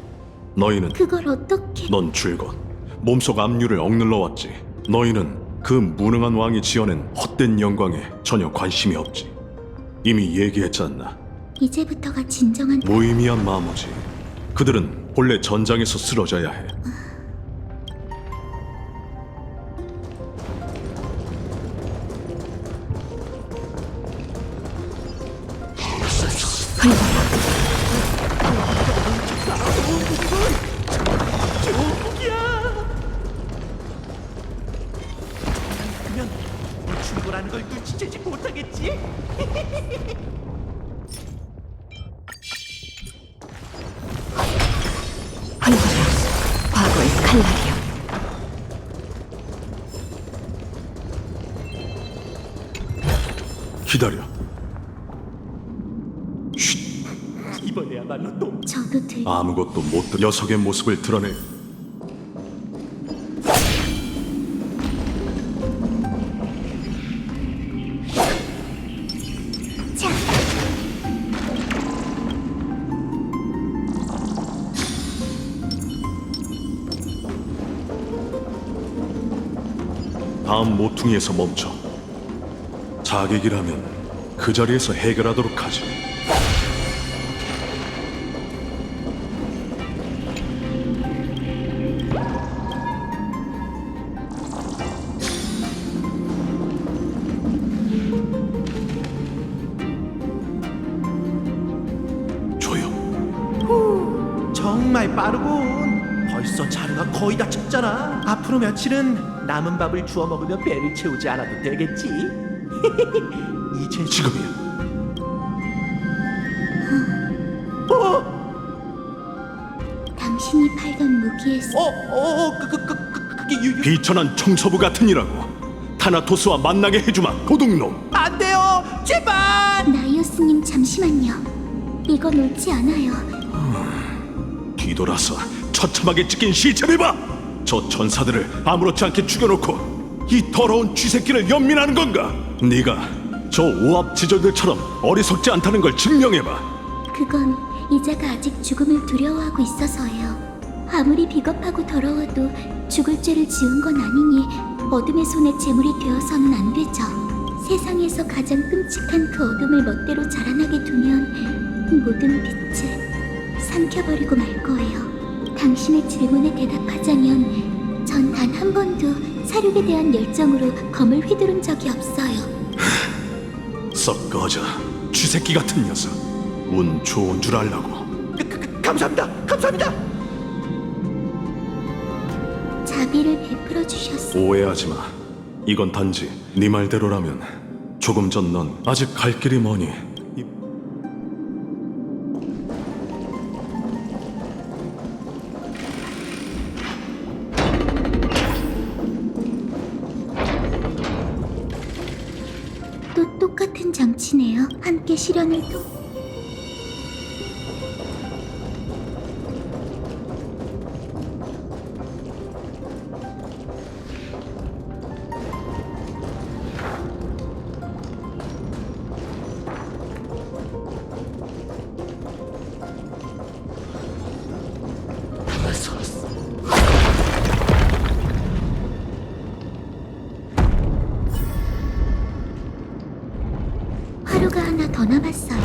S8: 너희는
S2: 그걸 어떻게...
S8: 넌 줄곧 몸속 압류를 억눌러 왔지. 너희는 그 무능한 왕이 지어낸 헛된 영광에 전혀 관심이 없지. 이미 얘기했잖아.
S2: 이제부터가 진정한...
S8: 무의미한 마모지. 그들은 본래 전장에서 쓰러져야 해.
S7: 그러면 뭐 충고라는 걸 눈치채지 못하겠지?
S6: 과거의 칼날이여.
S8: 기다려.
S7: 이번에야 너야말로 똥.
S2: 저도
S8: 아무것도 못 들 녀석의 모습을 드러내.
S2: 자,
S8: 다음 모퉁이에서 멈춰. 자객이라면 그 자리에서 해결하도록 하지. 조용.
S7: 정말 빠르군. 벌써 자루가 거의 다 찼잖아. 앞으로 며칠은 남은 밥을 주워 먹으며 배를 채우지 않아도 되겠지. 이제
S8: 지금이야.
S2: 당신이 팔던 무기에서
S7: 그게
S8: 비천한 청소부 같은 이라고. 타나토스와 만나게 해주마, 도둑놈.
S7: 안 돼요. 제발.
S2: 나이오스님 잠시만요. 이건 옳지 않아요.
S8: 뒤돌아서 처참하게 찢긴 시체를 봐. 저 전사들을 아무렇지 않게 죽여놓고 이 더러운 쥐새끼를 연민하는 건가? 네가 저 오합지졸들처럼 어리석지 않다는 걸 증명해봐.
S2: 그건 이자가 아직 죽음을 두려워하고 있어서예요. 아무리 비겁하고 더러워도 죽을 죄를 지은 건 아니니 어둠의 손에 제물이 되어서는 안 되죠. 세상에서 가장 끔찍한 그 어둠을 멋대로 자라나게 두면 모든 빛을 삼켜버리고 말 거예요. 당신의 질문에 대답하자면 전 단 한 번도 사륙에 대한 열정으로 검을 휘두른 적이 없어요.
S8: 썩 꺼져, 쥐새끼 같은 녀석. 운 좋은 줄 알라고.
S7: 감사합니다. 감사합니다.
S2: 자비를 베풀어 주셨어.
S8: 오해하지 마. 이건 단지 네 말대로라면 조금 전 넌 아직 갈 길이 머니.
S2: 또 똑같은 장치네요. 함께 실현을 또. 하루가 하나 더 남았어요.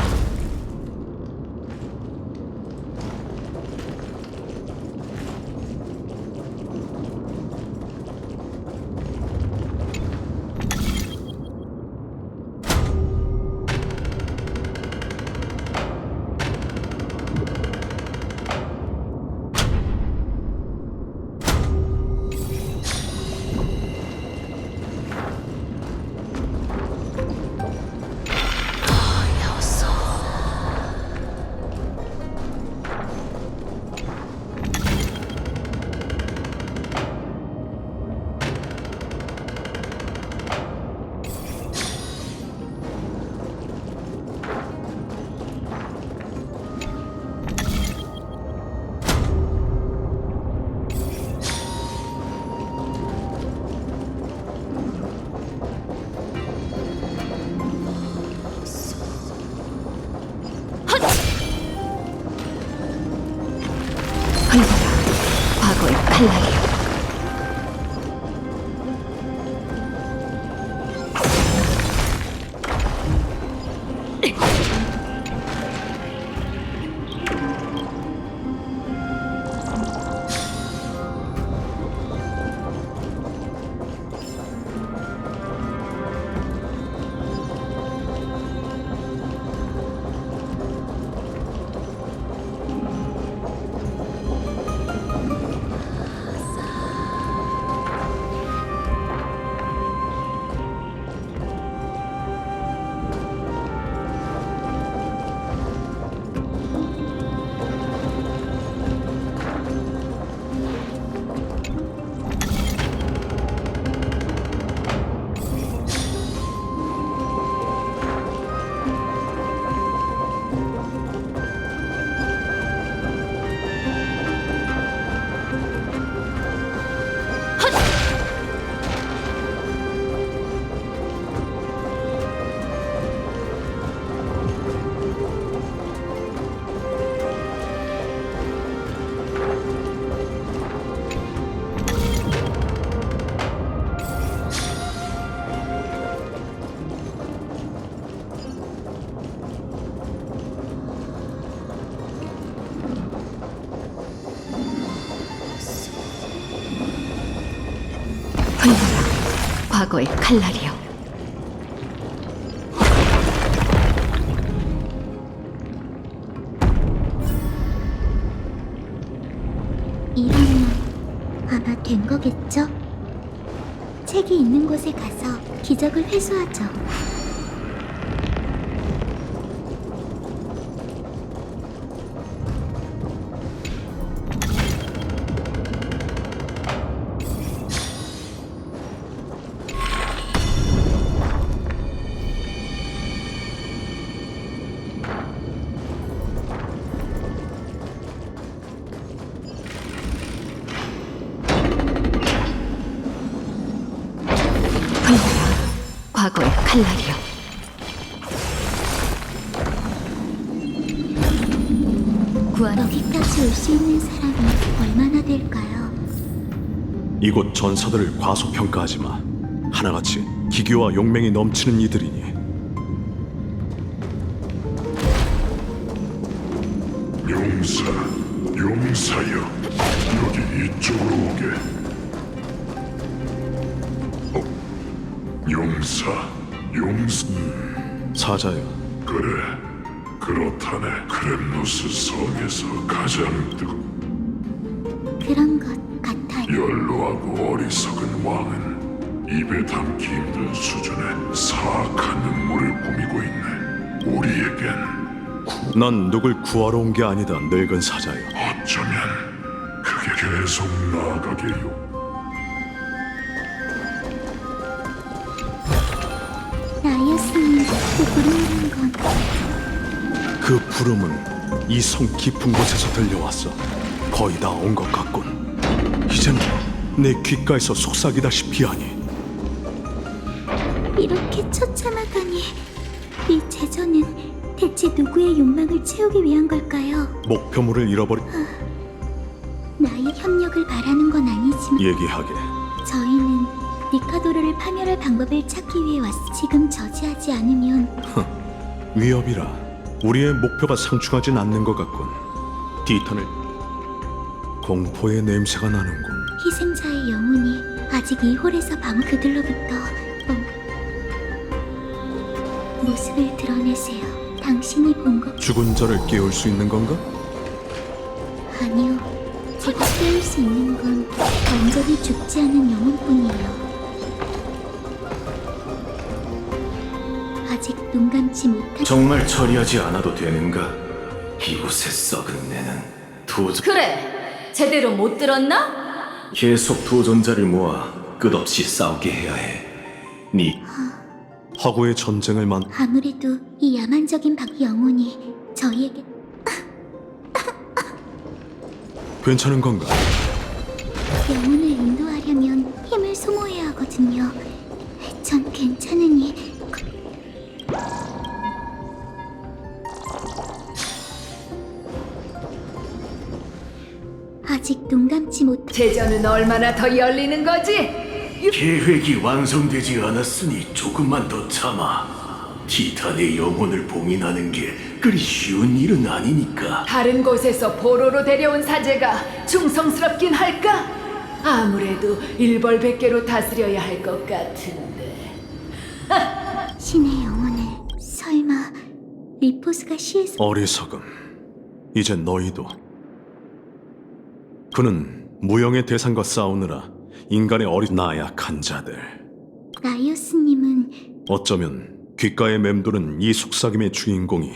S6: 과거의 칼날이여.
S2: 이러면 아마 된 거겠죠? 책이 있는 곳에 가서 기적을 회수하죠.
S6: 과거의 칼날이여.
S2: 여기까지 올 수 있는 사람이 얼마나 될까요?
S8: 이곳 전사들을 과소평가하지 마. 하나같이 기교와 용맹이 넘치는 이들이니.
S9: 용사여, 여기 이쪽으로 오게. 용사.
S8: 사자여,
S9: 그래, 그렇다네. 크렘노스 성에서 가장
S2: 그런 것 같아요.
S9: 연로하고 어리석은 왕은 입에 담기 힘든 수준의 사악한 음모를 꾸미고 있네. 우리에겐
S8: 난 누굴 구하러 온 게 아니다, 늙은 사자여.
S9: 어쩌면 그게 계속 나아가게요.
S2: 나이어스님, 그 부르는 건
S8: 그 부름은 이 성 깊은 곳에서 들려왔어. 거의 다 온 것 같군. 이제는 내 귓가에서 속삭이다시피 하니.
S2: 이렇게 처참하다니. 이 제전은 대체 누구의 욕망을 채우기 위한 걸까요?
S8: 목표물을 잃어버린
S2: 나의 협력을 바라는 건 아니지만
S8: 얘기하게.
S2: 저희는 니카도르를 파멸할 방법을 찾기 위해 지금 저지하지 않으면
S8: 위협이라 우리의 목표가 상충하진 않는 것 같군. 디탄을 공포의 냄새가 나는군.
S2: 희생자의 영혼이 아직 이 홀에서 그들로부터 모습을 드러내세요. 당신이 본 것
S8: 죽은 자를 깨울 수 있는 건가?
S2: 아니요. 제가 깨울 수 있는 건 완전히 죽지 않은 영혼뿐이에요. 아직 눈 감지 못한
S3: 정말 처리하지 않아도 되는가? 이곳에 썩은 내는
S1: 그래, 제대로 못 들었나?
S3: 계속 도전자를 모아 끝없이 싸우게 해야 해. 네
S8: 하고의 전쟁을
S2: 아무래도 이 야만적인 영혼이 저희에게
S8: 괜찮은 건가?
S2: 영혼을 인도하려면 힘을 소모해야 하거든요. 전 괜찮으니 아직 눈 감지 못
S5: 제전은 얼마나 더 열리는 거지?
S3: 계획이 완성되지 않았으니 조금만 더 참아. 티탄의 영혼을 봉인하는 게 그리 쉬운 일은 아니니까.
S5: 다른 곳에서 보로로 데려온 사제가 충성스럽긴 할까? 아무래도 일벌백계로 다스려야 할 것 같은데.
S2: 신의 영혼을 설마 리포스가 시에서
S8: 어리석음. 이제 너희도. 그는 무형의 대상과 싸우느라 인간의 나약한 자들.
S2: 나이오스님은
S8: 어쩌면 귓가에 맴도는 이 속삭임의 주인공이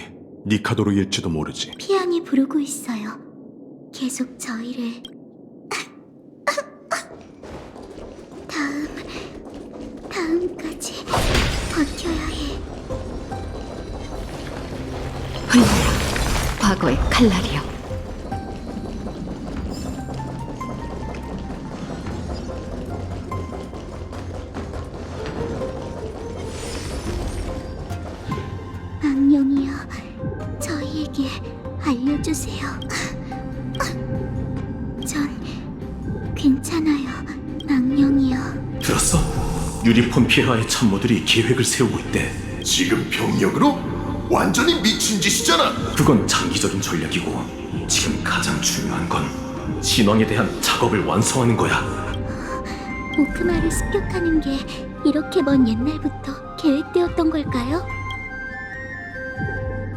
S8: 니카도르일지도 모르지.
S2: 피아니 부르고 있어요. 계속 저희를 다음까지 버텨야 해.
S6: 흘러라, 과거의 칼날이여.
S2: 악령이여, 저희에게 알려주세요. 전 괜찮아요, 악령이여.
S3: 들었어? 유리폰 폐하의 참모들이 계획을 세우고 있대.
S9: 지금 병력으로? 완전히 미친 짓이잖아.
S3: 그건 장기적인 전략이고 지금 가장 중요한 건 신왕에 대한 작업을 완성하는 거야.
S2: 오크마를 습격하는 게 이렇게 먼 옛날부터 계획되었던 걸까요?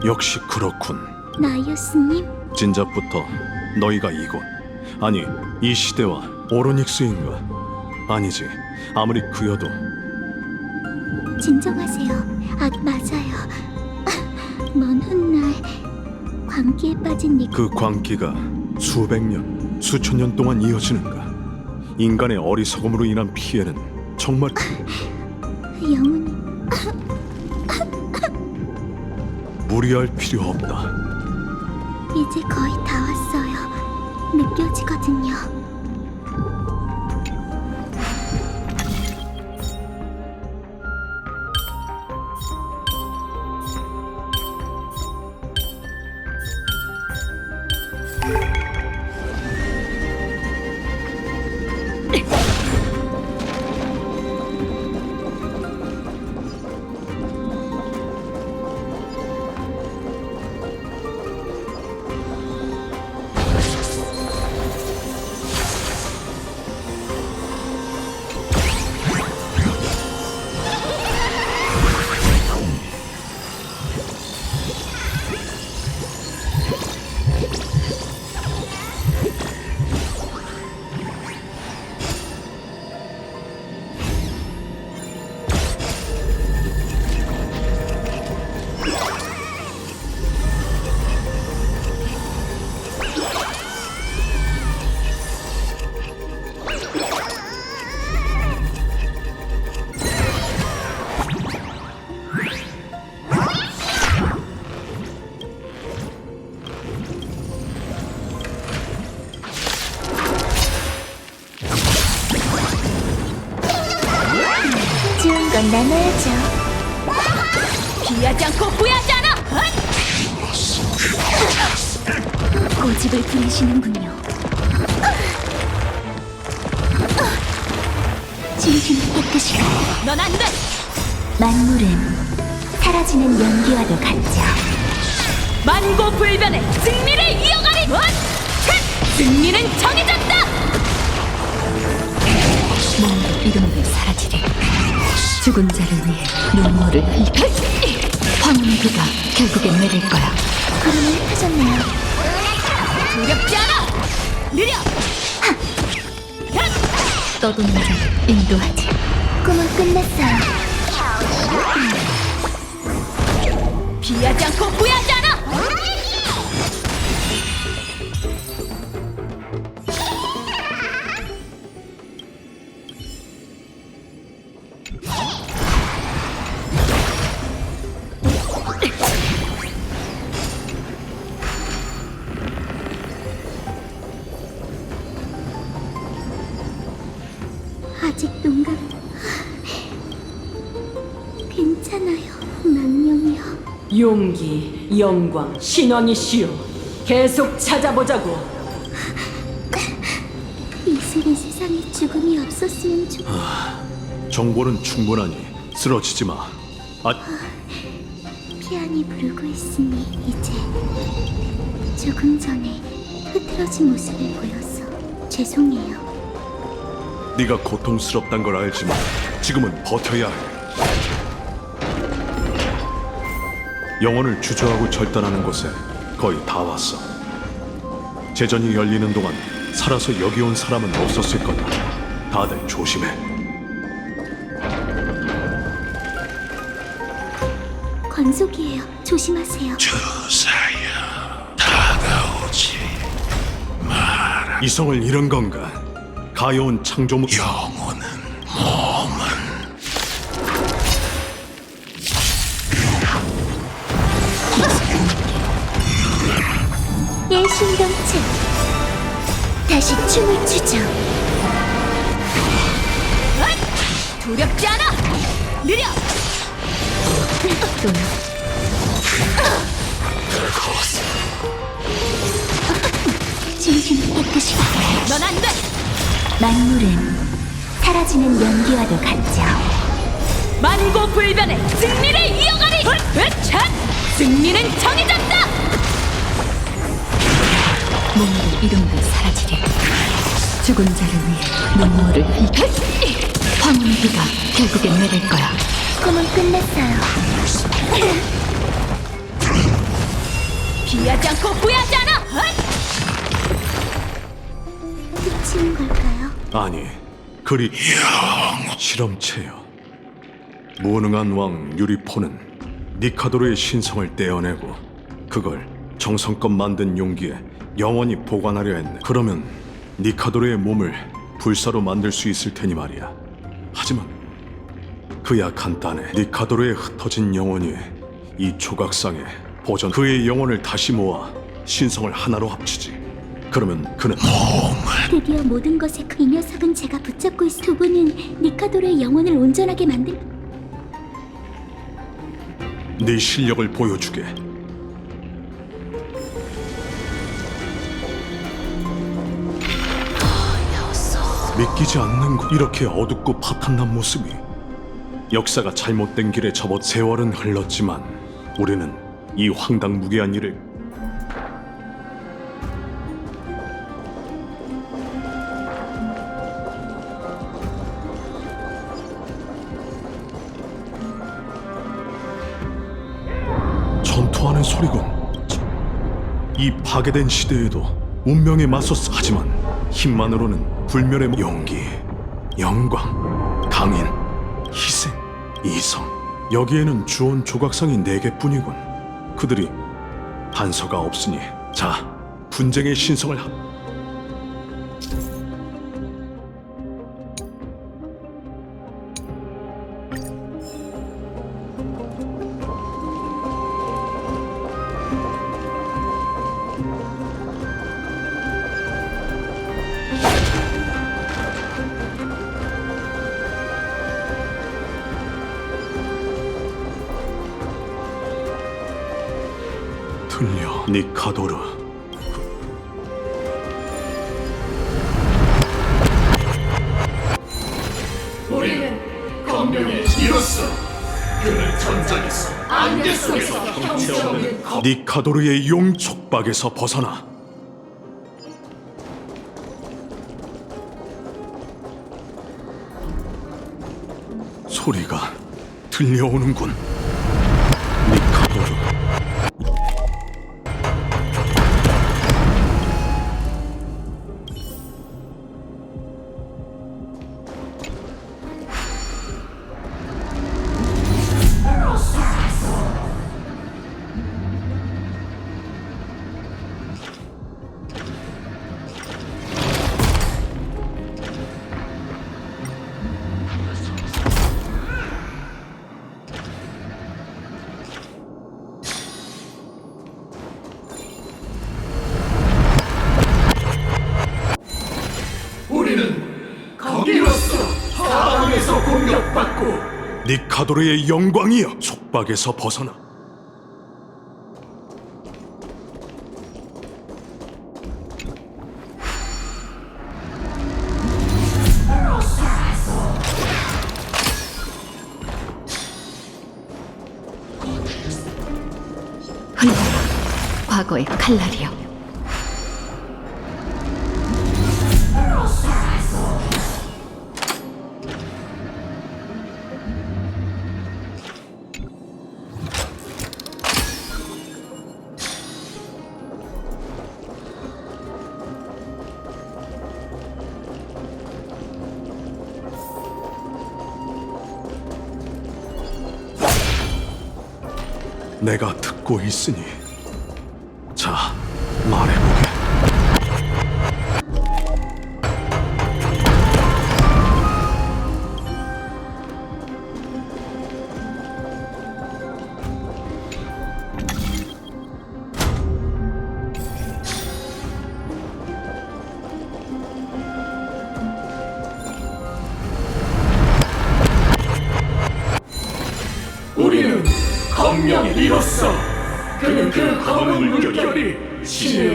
S8: 역시 그렇군.
S2: 나이오스님,
S8: 진작부터 너희가 이곳, 아니 이 시대와 오로닉스인가? 아니지, 아무리 그여도
S2: 진정하세요. 맞아요. 먼 훗날 광기에 빠진
S8: 그 광기가 수백 년, 수천 년 동안 이어지는가? 인간의 어리석음으로 인한 피해는 정말
S2: 영혼이
S8: 무리할 필요 없다.
S2: 이제 거의 다 왔어요. 느껴지거든요. 좋은 건 나눠야죠.
S1: 피하지 않고 후회하지 않아!
S2: 고집을 부리시는군요. 진심을 깨끗이
S1: 넌 안 돼!
S2: 만물은 사라지는 연기와도 같죠.
S1: 만고불변의 승리를 이어가리! 승리는 정해졌다!
S6: 몸도 이름도 사라지리. 죽은 자를 위해 눈물을 흘려. 황혼의 비가 결국엔 내릴 거야.
S2: 구름을 흩어졌네요.
S1: 두렵지 않아! 느려!
S6: 떠도는 자를 인도하지.
S2: 꿈은 끝났어요.
S1: 피하지 않고 후회하지 않아!
S2: 아직 농감 괜찮아요. 망령이요.
S1: 용기, 영광, 신왕이시여 계속 찾아보자고.
S2: 이슬의 세상에 죽음이 없었으면 좋...
S8: 정보는 충분하니 쓰러지지 마.
S2: 피안이 부르고 있으니 이제 조금 전에 흐트러진 모습을 보여서 죄송해요.
S8: 네가 고통스럽단 걸 알지만 지금은 버텨야 해. 영혼을 주저하고 절단하는 곳에 거의 다 왔어. 제전이 열리는 동안 살아서 여기 온 사람은 없었을 거다. 다들 조심해.
S2: 관속이에요. 조심하세요.
S9: 주사야 다가오지 마라.
S8: 이성을 잃은 건가? 가여운 창조물.
S9: 영혼은 몸은
S2: 예신동체 다시 춤을 추죠.
S1: 두렵지 않아! 느려!
S2: 진심을 깨끗이
S1: 넌 안 돼!
S2: 만물은 사라지는 연기와도 같죠.
S1: 만고불변의 승리를 이어가리! 승리는 정해졌다!
S6: 몸도 이름도 사라지리. 죽은 자를 위해 눈물을 흘려. 황혼의 비가 결국엔 내릴 거야.
S2: 꿈은 끝났어요.
S1: 피하지 않고 후회하지 않아!
S2: 미치는 걸까요?
S8: 아니, 그리 실험체요. 무능한 왕 유리폰은 니카도르의 신성을 떼어내고 그걸 정성껏 만든 용기에 영원히 보관하려 했네. 그러면 니카도르의 몸을 불사로 만들 수 있을 테니 말이야. 하지만 그야 간단해. 니카도르의 흩어진 영혼이 이 조각상에 보존, 그의 영혼을 다시 모아 신성을 하나로 합치지. 그러면 그는
S2: 드디어 모든 것에 이 녀석은 제가 붙잡고 있어. 두 분은 니카도르의 영혼을 온전하게 만들.
S8: 네 실력을 보여주게. 믿기지 않는군. 이렇게 어둡고 파탄난 모습이. 역사가 잘못된 길에 접어 세월은 흘렀지만 우리는 이 황당무계한 일을 전투하는 소리군. 이 파괴된 시대에도 운명에 맞섰어. 하지만 힘만으로는 불멸의 용기, 영광, 강인, 희생, 이성. 여기에는 주온 조각상이 4개뿐이군. 그들이 단서가 없으니 자, 분쟁의 신성을 들려. 니카도르. 니카도르의 용 촉박에서 벗어나. 소리가 들려오는군. 니카도르. 니카도르의 영광이여, 속박에서 벗어나.
S6: 흘러라, 과거의 칼날이여.
S8: 내가 듣고 있으니 자, 말해보게.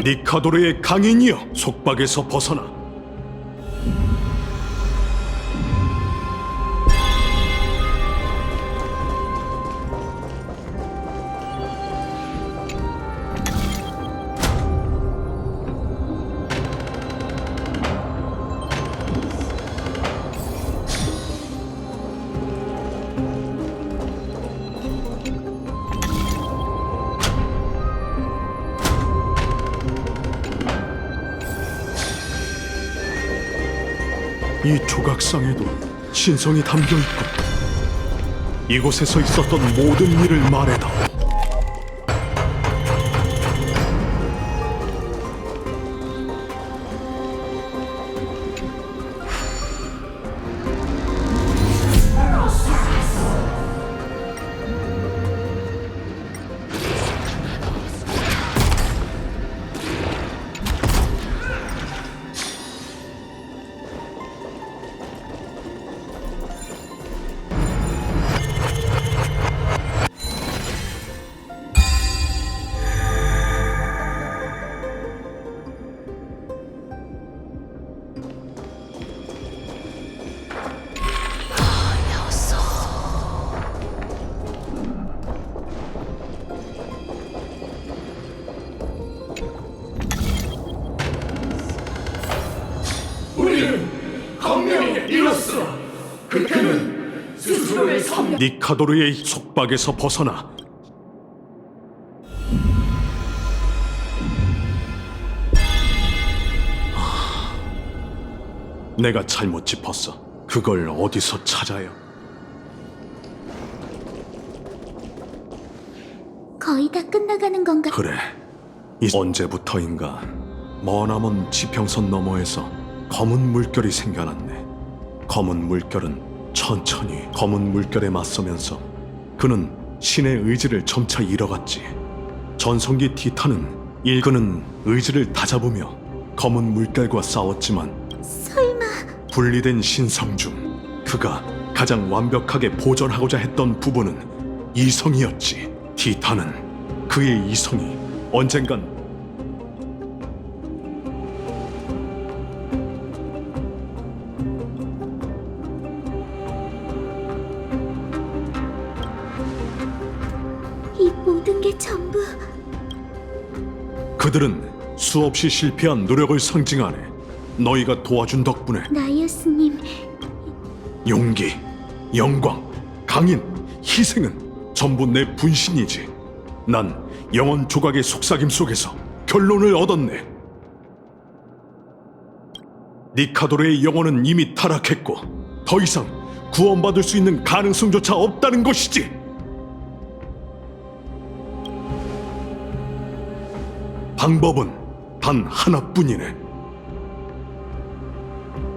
S8: 니카도르의 강인이여, 속박에서 벗어나. 이 조각상에도 신성이 담겨 있고 이곳에서 있었던 모든 일을 말해다. 니카도르의 속박에서 벗어나 내가 잘못 짚었어. 그걸 어디서 찾아요?
S2: 거의 다 끝나가는 건가?
S8: 그래. 언제부터인가 머나먼 지평선 너머에서 검은 물결이 생겨났네. 검은 물결은 천천히 검은 물결에 맞서면서 그는 신의 의지를 점차 잃어갔지. 전성기 티탄은 그는 의지를 다잡으며 검은 물결과 싸웠지만
S2: 설마
S8: 분리된 신성 중 그가 가장 완벽하게 보존하고자 했던 부분은 이성이었지. 티탄은 그의 이성이 언젠간
S2: 이 모든 게 전부
S8: 그들은 수없이 실패한 노력을 상징하네. 너희가 도와준 덕분에
S2: 나이오스님,
S8: 용기, 영광, 강인, 희생은 전부 내 분신이지. 난 영원 조각의 속삭임 속에서 결론을 얻었네. 니카도르의 영혼은 이미 타락했고 더 이상 구원받을 수 있는 가능성조차 없다는 것이지. 방법은 단 하나뿐이네.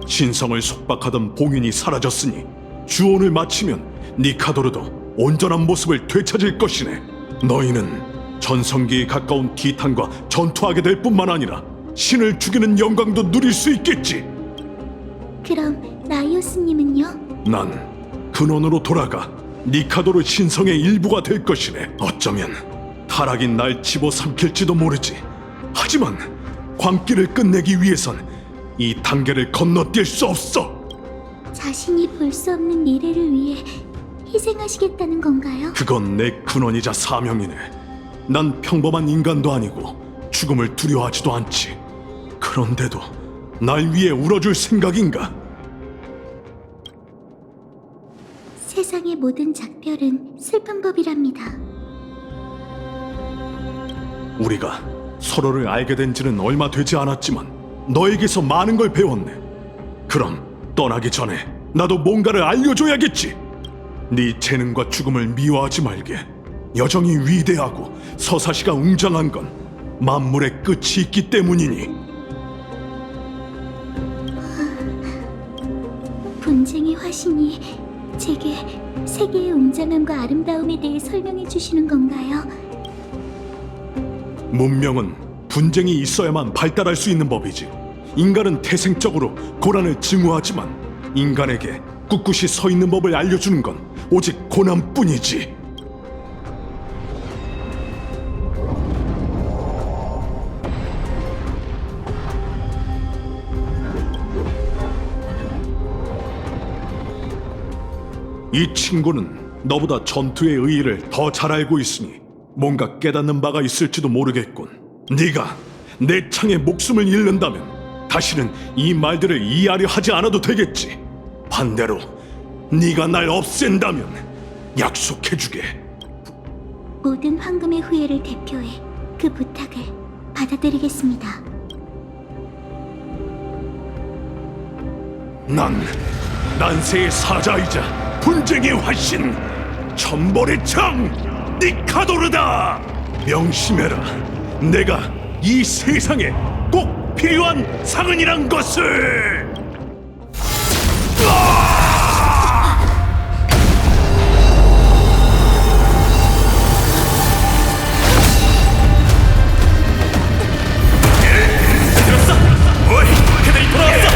S8: 신성을 속박하던 봉인이 사라졌으니 주온을 마치면 니카도르도 온전한 모습을 되찾을 것이네. 너희는 전성기에 가까운 티탄과 전투하게 될 뿐만 아니라 신을 죽이는 영광도 누릴 수 있겠지.
S2: 그럼 나이오스님은요?
S8: 난 근원으로 돌아가 니카도르 신성의 일부가 될 것이네. 어쩌면 타락이 날 집어삼킬지도 모르지. 하지만 광기를 끝내기 위해선 이 단계를 건너뛸 수 없어.
S2: 자신이 볼 수 없는 미래를 위해 희생하시겠다는 건가요?
S8: 그건 내 근원이자 사명이네. 난 평범한 인간도 아니고 죽음을 두려워하지도 않지. 그런데도 날 위해 울어줄 생각인가?
S2: 세상의 모든 작별은 슬픈 법이랍니다.
S8: 우리가 서로를 알게 된 지는 얼마 되지 않았지만 너에게서 많은 걸 배웠네. 그럼 떠나기 전에 나도 뭔가를 알려줘야겠지. 네 재능과 죽음을 미워하지 말게. 여정이 위대하고 서사시가 웅장한 건 만물의 끝이 있기 때문이니.
S2: 분쟁의 화신이 제게 세계의 웅장함과 아름다움에 대해 설명해 주시는 건가요?
S8: 문명은 분쟁이 있어야만 발달할 수 있는 법이지. 인간은 태생적으로 고난을 증오하지만 인간에게 꿋꿋이 서 있는 법을 알려주는 건 오직 고난뿐이지. 이 친구는 너보다 전투의 의의를 더 잘 알고 있으니 뭔가 깨닫는 바가 있을지도 모르겠군. 네가 내 창에 목숨을 잃는다면 다시는 이 말들을 이해하려 하지 않아도 되겠지. 반대로 네가 날 없앤다면 약속해주게.
S2: 모든 황금의 후예를 대표해 그 부탁을 받아들이겠습니다.
S8: 난 난세의 사자이자 분쟁의 화신 천벌의 장 니카도르다. 명심해라. 내가 이 세상에 꼭 필요한 상은이란 것을.
S3: 들었어? 오이, 그들이 돌아왔어.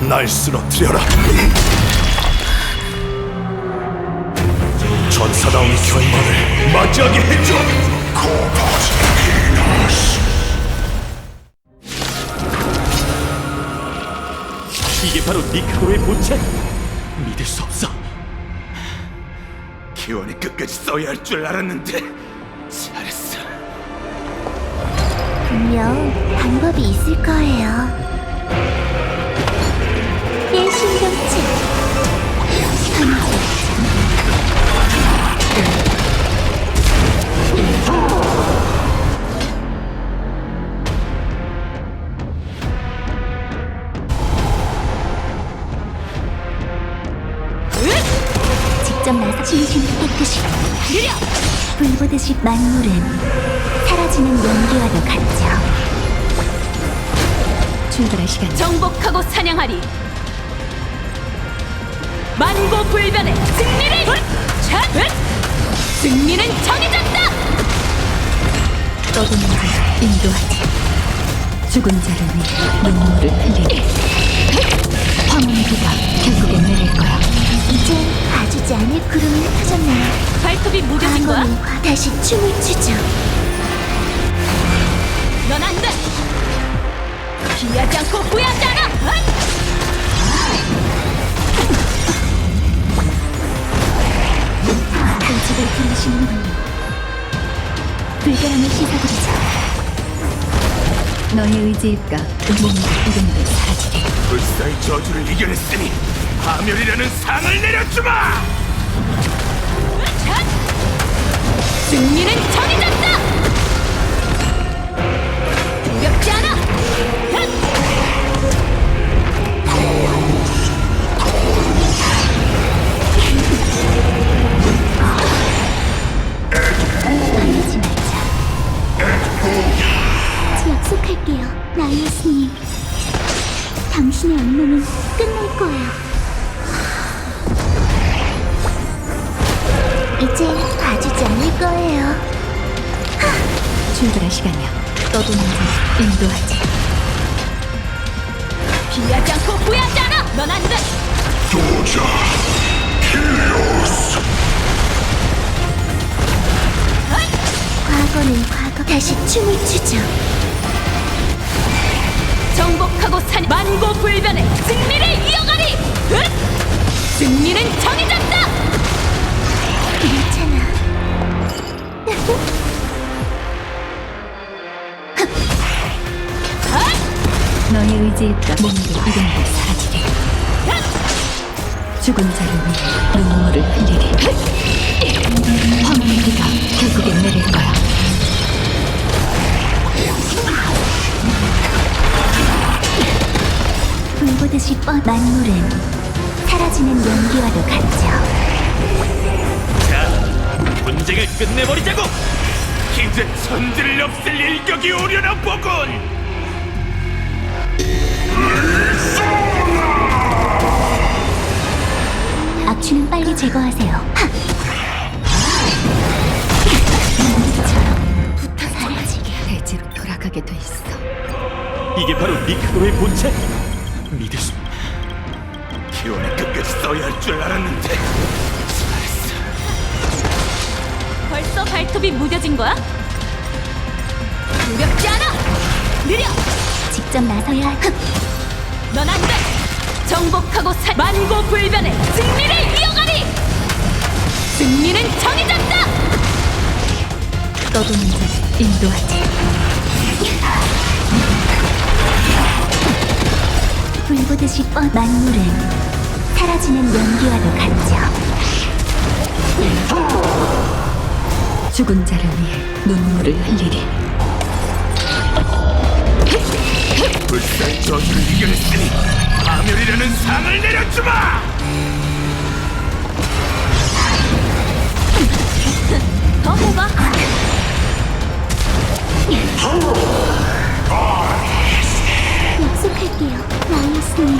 S8: 날 쓰러뜨려라. 전사다운 결말을 맞이하게 해줘.
S3: 이게 바로 니카도의 본체. 믿을 수 없어. 기원이 끝까지 써야 할 줄 알았는데 잘했어.
S2: 분명 방법이 있을 거예요. 일신경치 직접 나서 진심을 깨끗이
S1: 느려!
S2: 불보듯이 만물은 사라지는 연기와도 같죠.
S6: 출발할 시간.
S1: 정복하고 사냥하리. 만고불변의 승리를! 차! 승리는 정해졌다!
S6: 떠도는 자 인도하지. 죽은 자를 위해 눈물을 흘리리. 황혼의 비가 결국엔 내릴 거야.
S2: 이제 봐주지 않을 구름이 흩어졌네요.
S1: 발톱이 무뎌진 거야?
S2: 과거는 다시 춤을 추죠.
S1: 넌 안 돼! 피하지 않고 후회하지 않아!
S2: 고집을 부리시는군요. 불결함을 씻어드리죠.
S6: 너의 의지일까? 몸과 이름도 사라지리.
S3: 불사의 저주를 이겨냈으니 파멸이라는 상을 내려주마!
S1: 승리는 정해졌다! 두렵지 않아!
S2: 화내지 말자. 약속할게요, 나이오스님. 당신의 악몽은 끝날 거예요. 이제 봐주지 않을 거예요.
S6: 출발할 시간이야. 떠도는 자 인도하지.
S1: 피하지 않고 후회하지 않아! 넌 안 돼!
S2: 과거는 과거. 다시 춤을 추죠.
S1: 정복하고 사냥 만고불변의 승리를 이어가리! 승리는 정해졌다!
S2: 괜찮아.
S6: 너의 의지일까? 몸도 이름도 사라지리. 죽은 자를 위해 눈물을 흘리리. 황혼의 비가 결국엔 내릴 거야.
S2: 불보듯이 만물은 사라지는 연기와도 같죠.
S3: 자, 분쟁을 끝내버리자고! 이제 천지를 없앨 일격이 오려나 보군!
S2: 악취는 빨리 제거하세요. 하! 붙어 사라지게.
S6: 대지로 돌아가게 돼 있어.
S3: 이게 바로 니카도의 본체? 믿을 수... 기원이 끝까지 써야 할 줄 알았는데 잘했어.
S1: 벌써 발톱이 무뎌진 거야? 두렵지 않아! 느려!
S2: 직접 나서야 할.
S1: 넌 안 돼! 정복하고 만고불변의 승리를 이어가리! 승리는 정해졌다!
S6: 떠도는 자를 인도하지.
S2: 불보듯이 만물은 사라지는 연기와도 같죠.
S6: 죽은 자를 위해 눈물을 흘리리.
S4: 불사의 저주를 이겨냈으니 파멸이라는 상을 내려주마!
S1: 더 해봐.
S2: 약속할게요, 라이어스님.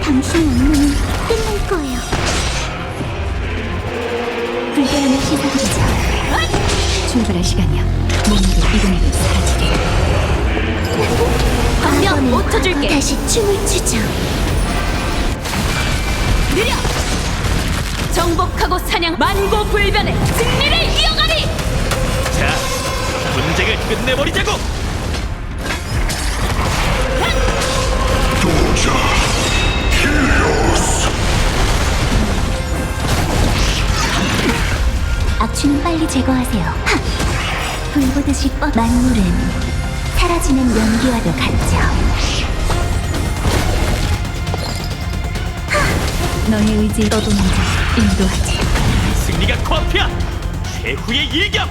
S2: 당신 업무는 끝날 거예요. 불결함을 씻어드리자.
S6: 출발할 시간이야. 몸도 이름도 사라지리.
S1: 방면 5초 줄게.
S2: 다시 춤을 추죠.
S1: 느려. 정복하고 사냥 만고불변의 승리를 이어가리.
S3: 자, 분쟁을 끝내버리자고.
S2: 악취는 빨리 제거하세요. 하! 불보듯이 만물은 사라지는 연기와도 같죠.
S6: 너의 의지에 떠도는 자 인도하지.
S3: 승리가 코앞이야. 최후의 일격.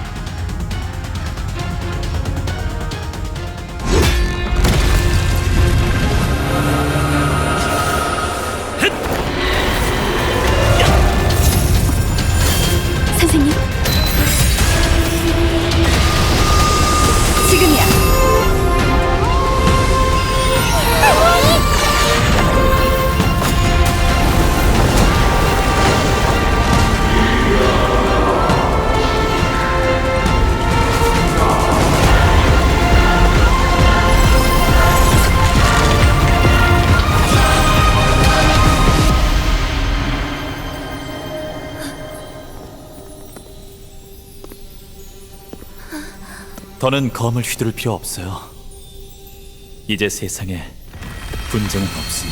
S6: 선생님, 지금이야.
S3: 더는 검을 휘두를 필요 없어요. 이제 세상에 분쟁은 없으니.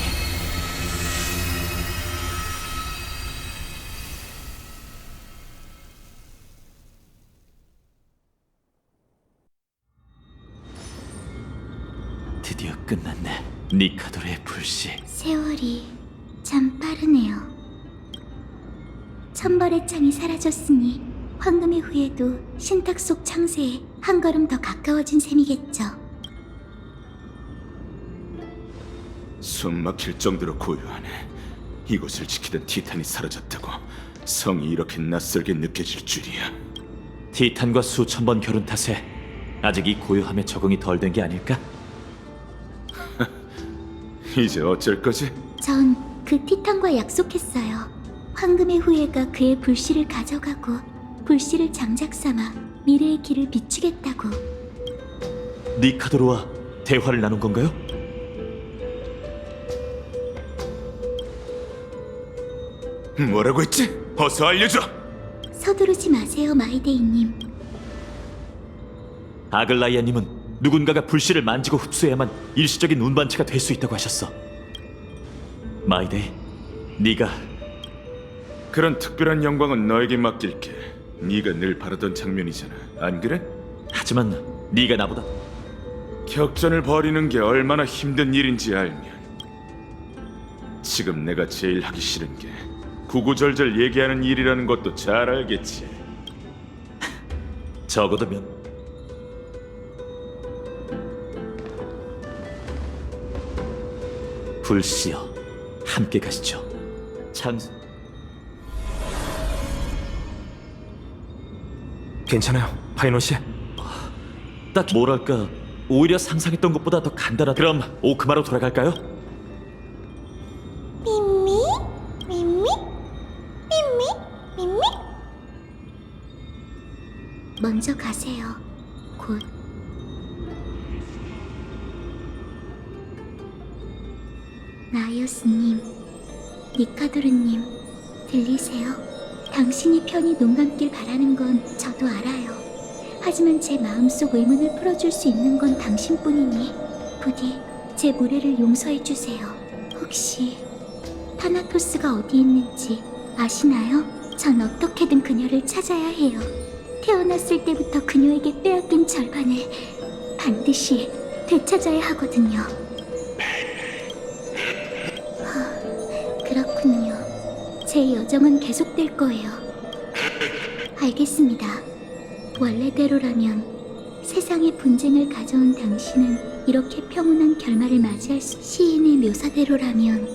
S3: 드디어 끝났네. 니카도르의 불씨.
S2: 세월이 참 빠르네요. 천벌의 창이 사라졌으니 황금의 후예도 신탁 속 창세에 한 걸음 더 가까워진 셈이겠죠.
S8: 숨 막힐 정도로 고요하네. 이곳을 지키던 티탄이 사라졌다고 성이 이렇게 낯설게 느껴질 줄이야.
S3: 티탄과 수천 번 겨룬 탓에 아직 이 고요함에 적응이 덜 된 게 아닐까?
S8: 이제 어쩔 거지?
S2: 전 그 티탄과 약속했어요. 황금의 후예가 그의 불씨를 가져가고 불씨를 장작 삼아 미래의 길을 비추겠다고.
S3: 니카도르와 대화를 나눈 건가요?
S8: 뭐라고 했지? 어서 알려줘!
S2: 서두르지 마세요, 마이데이님.
S3: 아글라이아님은 누군가가 불씨를 만지고 흡수해야만 일시적인 운반체가 될 수 있다고 하셨어. 마이데이, 네가
S8: 그런 특별한 영광은 너에게 맡길게. 네가 늘 바라던 장면이잖아, 안 그래?
S3: 하지만 네가 나보다
S8: 격전을 벌이는 게 얼마나 힘든 일인지 알면 지금 내가 제일 하기 싫은 게 구구절절 얘기하는 일이라는 것도 잘 알겠지.
S3: 적어도 불씨여, 함께 가시죠.
S10: 괜찮아요, 파이노 씨.
S3: 딱 뭐랄까, 오히려 상상했던 것보다 더 간단한. 그럼 오크마로 돌아갈까요?
S2: 미미? 미미? 미미? 미미? 먼저 가세요. 곧. 나이오스님, 니카도르님, 들리세요? 당신이 편히 눈 감길 바라는 건 저도 알아요. 하지만 제 마음속 의문을 풀어줄 수 있는 건 당신뿐이니 부디 제 무례를 용서해주세요. 혹시 타나토스가 어디 있는지 아시나요? 전 어떻게든 그녀를 찾아야 해요. 태어났을 때부터 그녀에게 빼앗긴 절반을 반드시 되찾아야 하거든요. 그렇군요. 제 여정은 계속될 거예요. 알겠습니다. 원래대로라면 세상에 분쟁을 가져온 당신은 이렇게 평온한 결말을 맞이할 수 시인의 묘사대로라면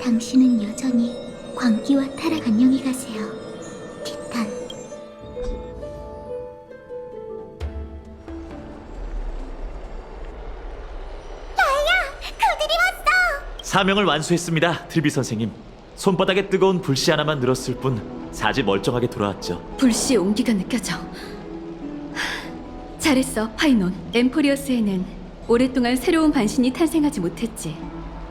S2: 당신은 여전히 광기와 타락 안녕히 가세요. 티탄.
S3: 사명을 완수했습니다, 트리비 선생님. 손바닥에 뜨거운 불씨 하나만 늘었을 뿐 사지 멀쩡하게 돌아왔죠.
S6: 불씨의 온기가 느껴져. 잘했어, 파이논. 엠포리어스에는 오랫동안 새로운 반신이 탄생하지 못했지.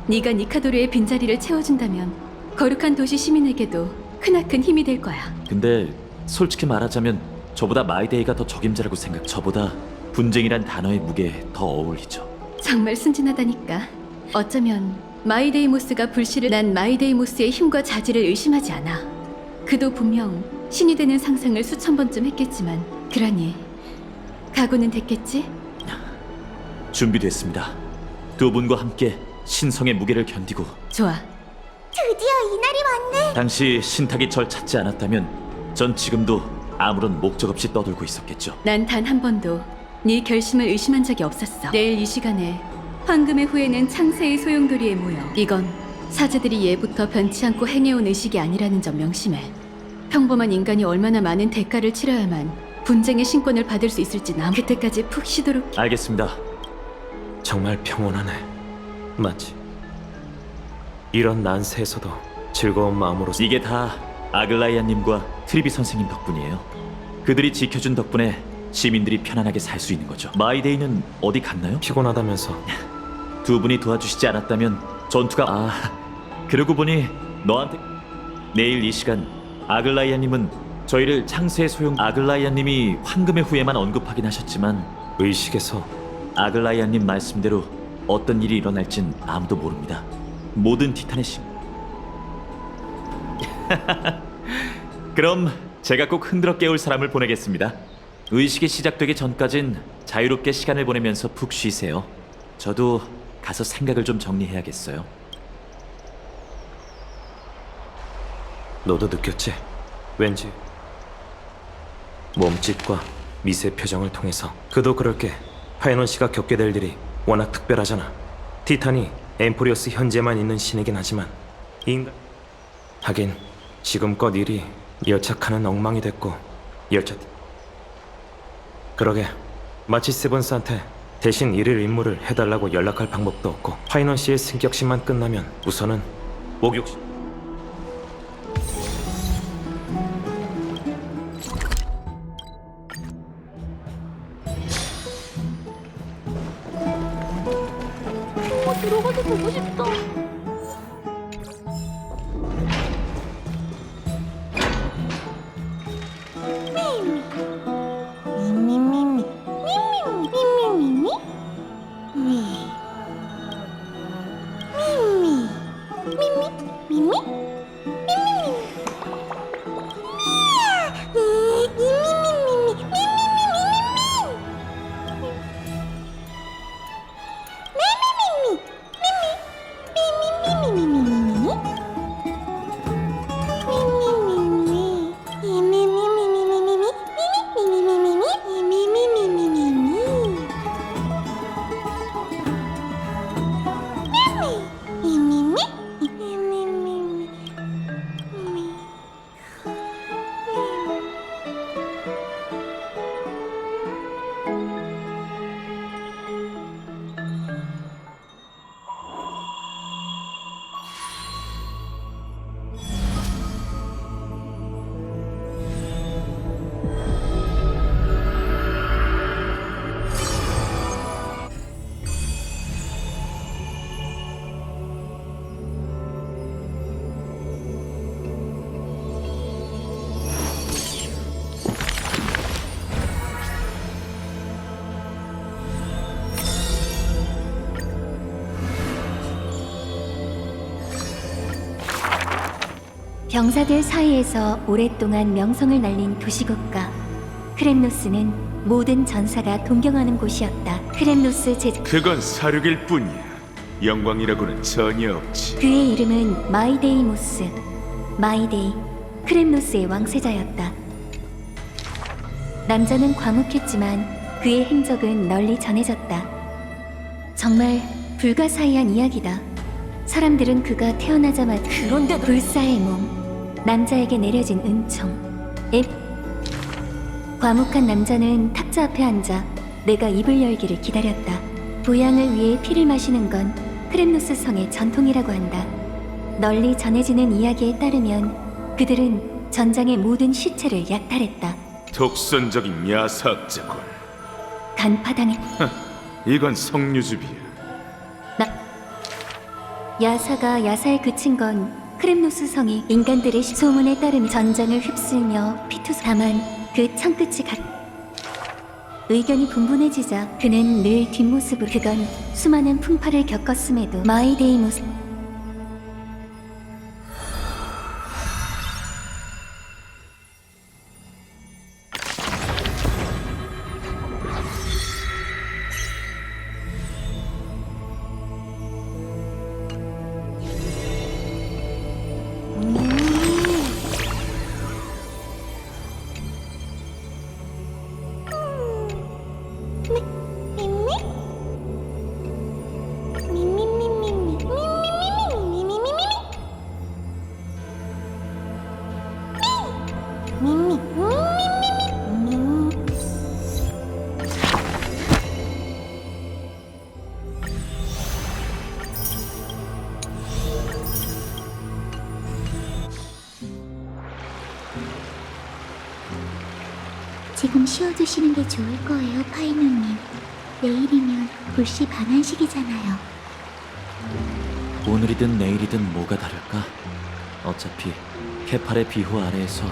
S6: 네가 니카도르의 빈자리를 채워준다면 거룩한 도시 시민에게도 크나큰 힘이 될 거야.
S3: 근데 솔직히 말하자면 저보다 마이데이가 더 적임자라고 생각. 저보다 분쟁이란 단어의 무게에 더 어울리죠.
S6: 정말 순진하다니까. 어쩌면 마이데이모스가 불씨를 난 마이데이모스의 힘과 자질을 의심하지 않아. 그도 분명 신이 되는 상상을 수천 번쯤 했겠지만, 그러니 각오는 됐겠지?
S3: 준비됐습니다. 두 분과 함께 신성의 무게를 견디고.
S6: 좋아.
S2: 드디어 이날이 왔네.
S3: 당시 신탁이 절 찾지 않았다면 전 지금도 아무런 목적 없이 떠돌고 있었겠죠.
S6: 난 단 한 번도 네 결심을 의심한 적이 없었어. 내일 이 시간에 황금의 후예는 창세의 소용돌이에 모여. 이건 사제들이 예부터 변치 않고 행해온 의식이 아니라는 점 명심해. 평범한 인간이 얼마나 많은 대가를 치러야만 분쟁의 신권을 받을 수 있을지 난 그때까지 푹 쉬도록.
S3: 알겠습니다.
S10: 정말 평온하네. 맞지? 이런 난세에서도 즐거운 마음으로
S3: 이게 다 아글라이아님과 트리비 선생님 덕분이에요. 그들이 지켜준 덕분에 시민들이 편안하게 살 수 있는 거죠. 마이데이는 어디 갔나요?
S10: 피곤하다면서.
S3: 두 분이 도와주시지 않았다면 전투가... 그러고 보니 너한테... 내일 이 시간 아글라이아님은 저희를 창세의 소용... 아글라이아님이 황금의 후예만 언급하긴 하셨지만
S10: 의식에서
S3: 아글라이아님 말씀대로 어떤 일이 일어날진 아무도 모릅니다. 모든 티탄의 심... 그럼 제가 꼭 흔들어 깨울 사람을 보내겠습니다. 의식이 시작되기 전까진 자유롭게 시간을 보내면서 푹 쉬세요. 저도 가서 생각을 좀 정리해야겠어요.
S10: 너도 느꼈지? 왠지 몸짓과 미세 표정을 통해서 그도 그럴 게 파이논 씨가 겪게 될 일이 워낙 특별하잖아. 티탄이 엠포리어스 현재만 있는 신이긴 하지만 인간... 하긴 지금껏 일이 여착하는 엉망이 됐고 그러게 마치 세븐스한테 대신 일일 임무를 해달라고 연락할 방법도 없고 파이논 씨의 승격심만 끝나면 우선은 목욕...
S2: 들어가서 보고 싶다. 병사들 사이에서 오랫동안 명성을 날린 도시국가 크렘노스는 모든 전사가 동경하는 곳이었다. 크렘노스 제자
S9: 그건 사륙일 뿐이야. 영광이라고는 전혀 없지.
S2: 그의 이름은 마이데이모스. 마이데이 크렘노스의 왕세자였다. 남자는 과묵했지만 그의 행적은 널리 전해졌다. 정말 불가사의한 이야기다. 사람들은 그가 태어나자마자
S1: 그런데도
S2: 불사의 몸, 남자에게 내려진 은총, 과묵한 남자는 탁자 앞에 앉아 내가 입을 열기를 기다렸다. 보양을 위해 피를 마시는 건 크렘노스 성의 전통이라고 한다. 널리 전해지는 이야기에 따르면 그들은 전장의 모든 시체를 약탈했다.
S9: 독선적인 야사학자군.
S2: 간파당해
S9: 이건 석류즙이야.
S2: 야사가 야사에 그친 건 크렘노스 성이 인간들의 소문에 따르면 전장을 휩쓸며 피투스. 다만 그 창끝이 의견이 분분해지자 그는 늘 뒷모습으로. 그건 수많은 풍파를 겪었음에도 마이데이모스. 지금 쉬어두시는 게 좋을 거예요, 파이노님. 내일이면 불씨 반환식이잖아요.
S3: 오늘이든 내일이든 뭐가 다를까? 어차피 케팔의 비호 아래에서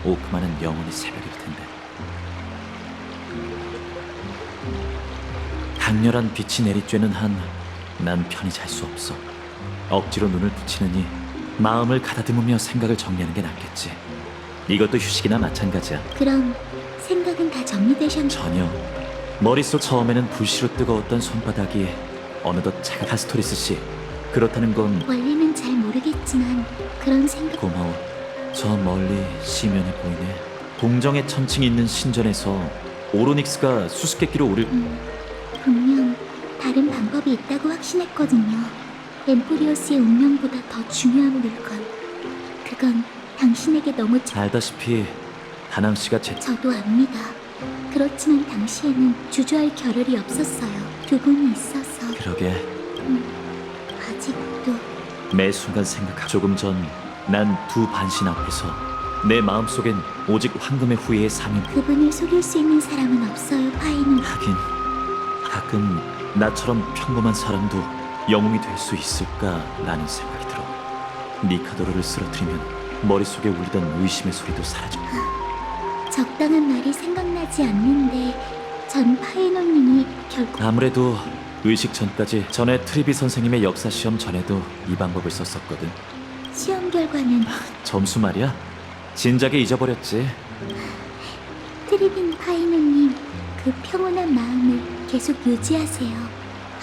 S3: 오크만은 영원히 새벽일 텐데. 강렬한 빛이 내리쬐는 한 난 편히 잘 수 없어. 억지로 눈을 붙이느니 마음을 가다듬으며 생각을 정리하는 게 낫겠지. 이것도 휴식이나 마찬가지야.
S2: 그럼 생각은 다 정리되셨나요?
S3: 전혀. 머릿속 처음에는 불씨로 뜨거웠던 손바닥이 어느덧 차가. 카스토리스 씨, 그렇다는 건
S2: 원래는 잘 모르겠지만 그런 생각.
S3: 고마워. 저 멀리 시면이 보이네. 공정의 천칭이 있는 신전에서 오로닉스가 수수께끼로 오를.
S2: 분명 다른 방법이 있다고 확신했거든요. 엠포리오스의 운명보다 더 중요한 물건. 그건 당신에게 너무
S3: 알다시피 다낭 씨가
S2: 저도 압니다. 그렇지만 당시에는 주저할 겨를이 없었어요. 두 분이 있어서.
S3: 그러게.
S2: 아직도.
S3: 매 순간 생각하. 조금 전 난 두 반신 앞에서 내 마음속엔 오직 황금의 후예의 사명.
S2: 그분을 속일 수 있는 사람은 없어요, 파이노.
S3: 하긴 가끔 나처럼 평범한 사람도 영웅이 될 수 있을까라는 생각이 들어. 니카도르를 쓰러뜨리면 머릿속에 울리던 의심의 소리도 사라져.
S2: 적당한 말이 생각나지 않는데 전 파이노님이 결국.
S3: 아무래도 의식 전까지 전에 트리비 선생님의 역사 시험 전에도 이 방법을 썼었거든.
S2: 시험 결과는
S3: 점수 말이야? 진작에 잊어버렸지.
S2: 트리빈 파이노님, 그 평온한 마음을 계속 유지하세요.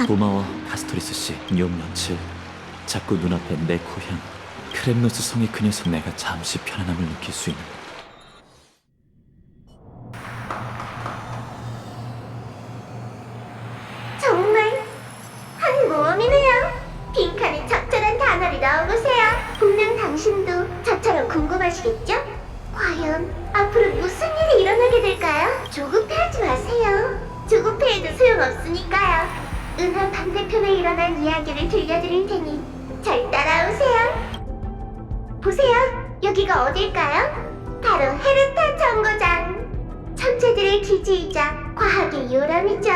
S3: 고마워, 카스토리스 씨. 용년칠. 자꾸 눈앞에 내 고향 크렘노스 성의 그 녀석. 내가 잠시 편안함을 느낄 수 있는.
S2: 정말 한 모험이네요. 빈칸에 적절한 단어를 넣어보세요. 분명 당신도 저처럼 궁금하시겠죠? 과연 앞으로 무슨 일이 일어나게 될까요? 조급해하지 마세요. 조급해해도 소용없으니까요. 은하 반대편에 일어난 이야기를 들려드릴 테니 잘 따라오세요. 보세요. 여기가 어딜까요? 바로 헤르타 정거장. 천재들의 기지이자 과학의 요람이죠.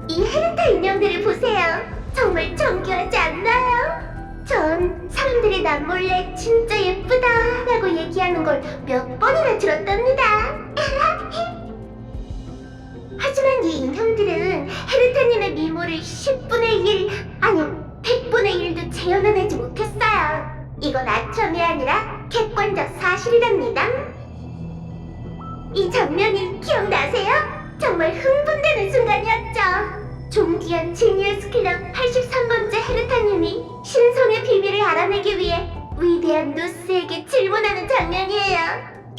S2: 이 헤르타 인형들을 보세요. 정말 정교하지 않나요? 전 사람들이 남 몰래 진짜 예쁘다 라고 얘기하는 걸 몇 번이나 들었답니다. 하지만 이 인형들은 헤르타님의 미모를 10분의 1 아니 100분의 1도 재현해내지 못했어요. 이건 아첨이 아니라 객관적 사실이랍니다. 이 장면이 기억나세요? 정말 흥분되는 순간이었죠. 존귀한 지니어스 클럽 83번째 헤르타님이 신성의 비밀을 알아내기 위해 위대한 누스에게 질문하는 장면이에요.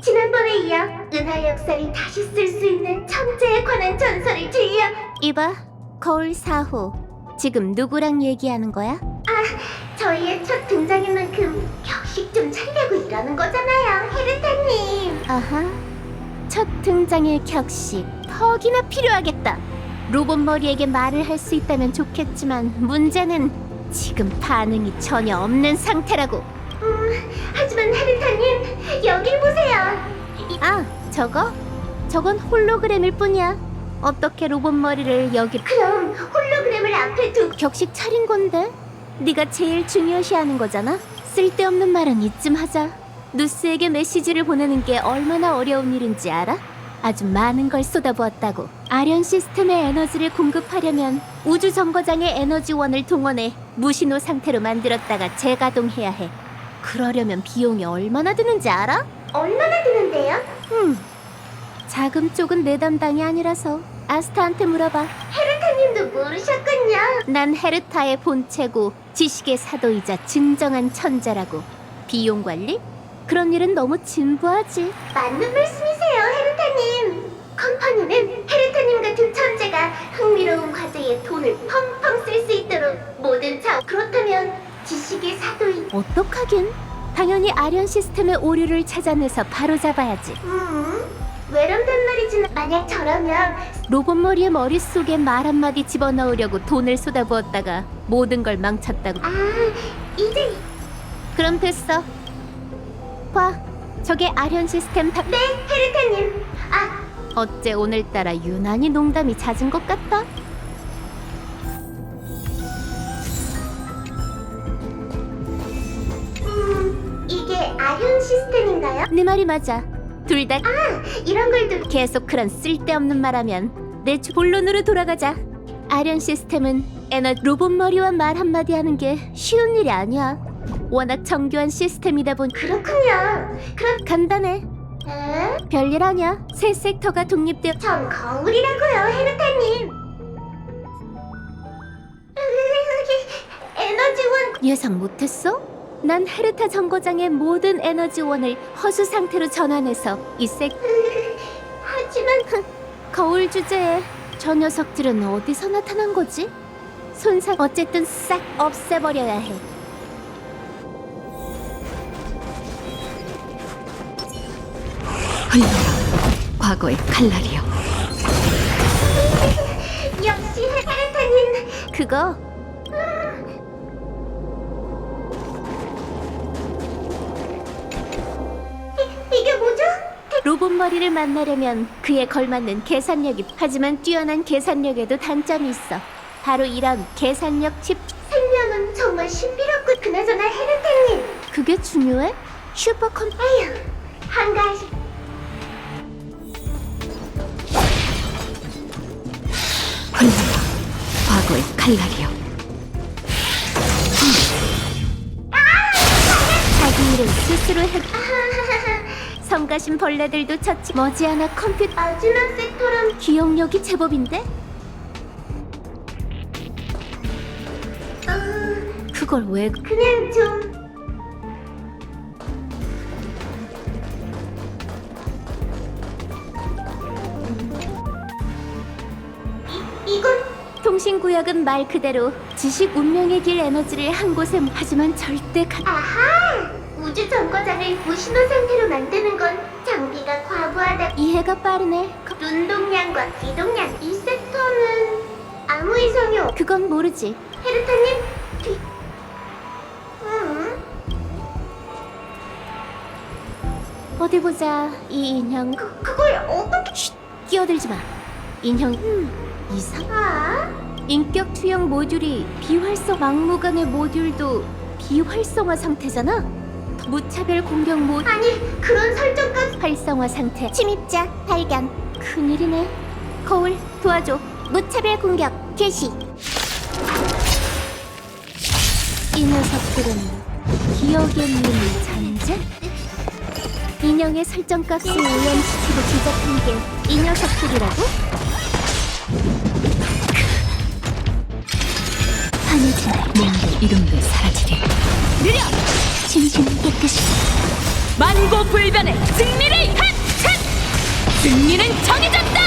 S2: 지난번에 이어 은하 역사를 다시 쓸 수 있는 천재에 관한 전설을 들려. 이봐, 거울 4호. 지금 누구랑 얘기하는 거야? 저희의 첫 등장인 만큼 격식 좀 차리려고 이러는 거잖아요, 헤르타님. 아하, 첫 등장의 격식 퍽이나 필요하겠다. 로봇 머리에게 말을 할 수 있다면 좋겠지만 문제는 지금 반응이 전혀 없는 상태라고. 하지만 헤르타님, 여길 보세요. 저건 홀로그램일 뿐이야. 어떻게 로봇 머리를 여기... 그럼 홀로그램을 앞에 두고 격식 차린 건데? 네가 제일 중요시하는 거잖아? 쓸데없는 말은 이쯤 하자. 누스에게 메시지를 보내는 게 얼마나 어려운 일인지 알아? 아주 많은 걸 쏟아부었다고. 아련 시스템의 에너지를 공급하려면 우주 정거장의 에너지원을 동원해 무신호 상태로 만들었다가 재가동해야 해. 그러려면 비용이 얼마나 드는지 알아? 얼마나 드는데요? 자금 쪽은 내 담당이 아니라서 아스타한테 물어봐. 헤르타님도 모르셨군요. 난 헤르타의 본체고 지식의 사도이자 진정한 천재라고. 비용 관리? 그런 일은 너무 진부하지. 맞는 말씀이세요, 헤르타님. 컴퍼니는 헤르타님 같은 천재가 흥미로운 과제에 돈을 펑펑 쓸 수 있도록 모든 그렇다면 지식의 사도이... 어떡하긴? 당연히 아련 시스템의 오류를 찾아내서 바로잡아야지. 외람된 말이지만 만약 저라면 로봇 머리의 머릿속에 말 한마디 집어넣으려고 돈을 쏟아부었다가 모든 걸 망쳤다고. 이제... 그럼 됐어. 봐, 저게 아련 시스템 네, 헤르타님. 어째 오늘따라 유난히 농담이 잦은 것 같다. 이게 아련 시스템인가요? 네 말이 맞아. 둘 다... 이런 걸도... 계속 그런 쓸데없는 말하면 내 본론으로 돌아가자. 아련 시스템은 로봇 머리와 말 한마디 하는 게 쉬운 일이 아니야. 워낙 정교한 시스템이다 보니... 그렇군요. 그럼 간단해. 별일 아니야. 새 섹터가 독립되어... 전 거울이라고요, 헤르타님. 에너지원... 예상 못했어? 난 헤르타 정거장의 모든 에너지원을 허수 상태로 전환해서 이 하지만... 거울 주제에 저 녀석들은 어디서 나타난 거지? 손상... 어쨌든 싹 없애버려야 해.
S6: 흘러라, 과거의 칼날이여.
S2: 역시 헤르타님. 그거... 이게 뭐죠? 로봇 머리를 만나려면 그에 걸맞는 계산력이... 하지만 뛰어난 계산력에도 단점이 있어. 바로 이런 계산력 칩... 생명은 정말 신비롭고... 그나저나 헤르타님, 그게 중요해? 아휴, 한가하시...
S6: 흘러라, 과거의 칼날이여.
S2: 자기 일은 스스로 해... 성가신 벌레들도 쳤지. 머지않아 컴퓨터... 마지막 섹터란... 기억력이 제법인데? 그걸 왜... 그냥 좀... 이건... 통신구역은 말 그대로 지식 운명의 길 에너지를 한 곳에... 하지만 절대 아하! 우주 정거장을 무신호 상태로 만드는 건 장비가 과부하다. 이해가 빠르네. 눈동량과 귀동량... 이 섹터는... 아무 이상이 없... 그건 모르지. 헤르타님, 어디 보자. 이 인형... 그걸 어떻게... 쉿! 끼어들지 마. 인형... 인격 투영 모듈이 비활성... 막무가내 모듈도 비활성화 상태잖아? 무차별 공격 아니, 그런 설정까지... 활성화 상태. 침입자 발견. 큰일이네. 거울, 도와줘. 무차별 공격 개시. 이 녀석들은 기억의 눈이 잠재? 인형의 설정값을 오염시키고 조작한 게 이 녀석들이라고? 하늘지나 몸도 이름도 사라지리. 느려! 진심 깨끗이
S1: 만고불변의 승리를 승리는 정해졌다.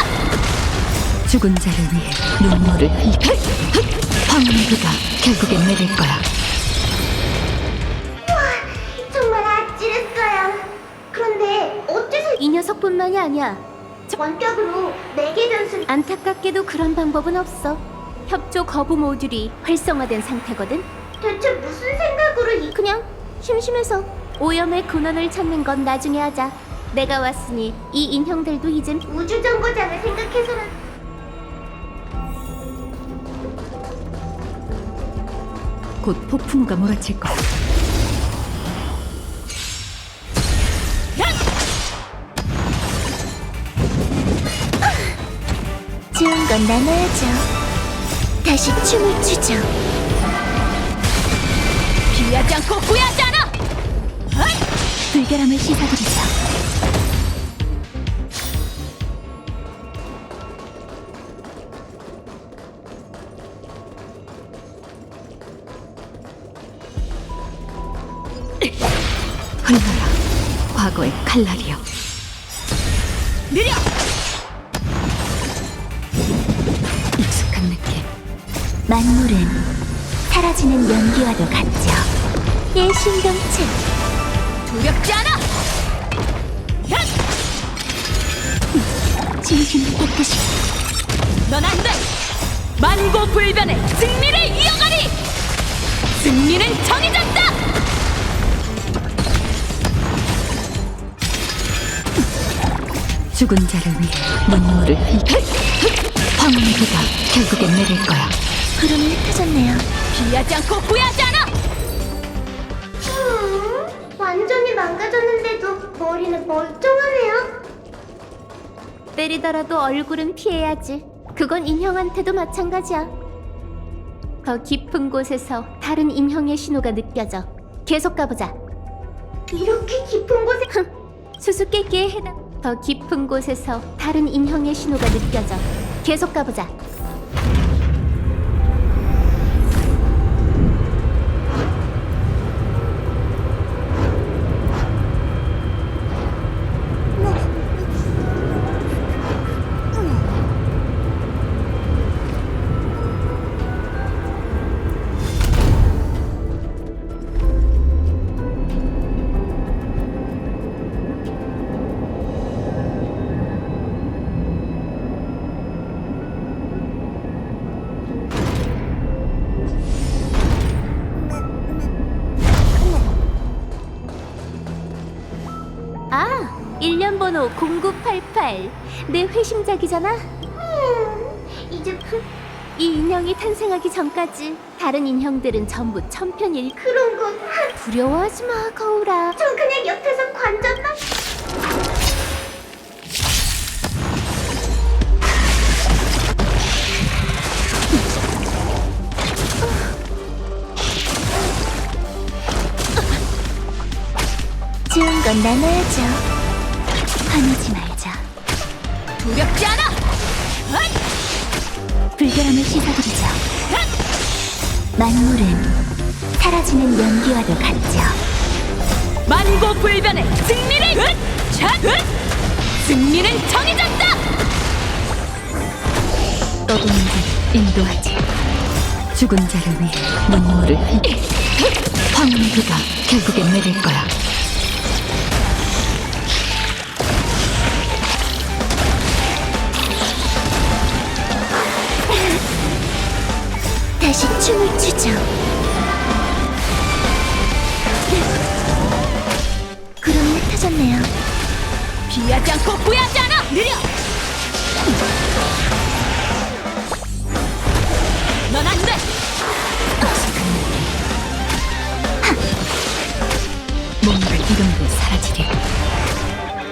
S6: 죽은 자를 위해 눈물을 흘려. 황혼의 비가 결국엔 내릴 거야.
S2: 정말 아찔했어요. 그런데 어째서 이 녀석뿐만이 아니야. 원격으로 4개 변수. 안타깝게도 그런 방법은 없어. 협조 거부 모듈이 활성화된 상태거든. 대체 무슨 생각으로 그냥 심심해서. 오염의 근원을 찾는 건 나중에 하자. 내가 왔으니 이 인형들도 이젠 우주정거장을 생각해서는.
S6: 곧 폭풍우가 몰아칠 거야.
S2: 좋은 건 나눠야죠. 다시 춤을 추죠.
S1: 피하지 않고 후회하지 않아.
S2: 불결함을 씻어드리죠.
S6: 흘러라, 과거의 칼날이여.
S1: 느려.
S6: 익숙한 느낌.
S2: 만물은 사라지는 연기와도 같죠. 예신동체.
S1: 두렵지 않아.
S2: 진심을 깨끗이.
S1: 넌 안 돼. 만고불변의 승리를 이어가리. 승리는 정해졌다.
S6: 죽은 자를 위해 눈물을 흘려. 황혼의 비가 결국엔 내릴 거야.
S2: 구름이 흩어졌네요.
S1: 피하지 않고 후회하지 않아.
S2: 완전히 망가졌는데도 머리는 멀쩡하네요. 때리더라도 얼굴은 피해야지. 그건 인형한테도 마찬가지야. 더 깊은 곳에서 다른 인형의 신호가 느껴져. 계속 가보자. 이렇게 깊은 곳에 수수께끼에 해당. 더 깊은 곳에서 다른 인형의 신호가 느껴져. 계속 가보자. 아, 1년 번호 0988. 내 회심작이잖아. 이제 이 인형이 탄생하기 전까지 다른 인형들은 전부 천편일. 그런 거 두려워하지 마, 거울아. 전 그냥 옆에서 관전만. 좋은 건 나눠야죠. 화내지 말자.
S1: 두렵지 않아.
S2: 불결함을 씻어드리죠. 만물은 사라지는 연기와도 같죠.
S1: 만고불변의 승리를 승리는 정해졌다.
S6: 떠도는 길 인도하지. 죽은 자를 위해 눈물을 흘려. 황혼의 비가 결국엔 내릴 거야.
S2: 다시 춤을 추죠. 구름이 흩어졌네요.
S1: 피하지 않고 후회하지 않아. 느려. 넌 안 돼.
S6: 뭔가 이름도 사라지리.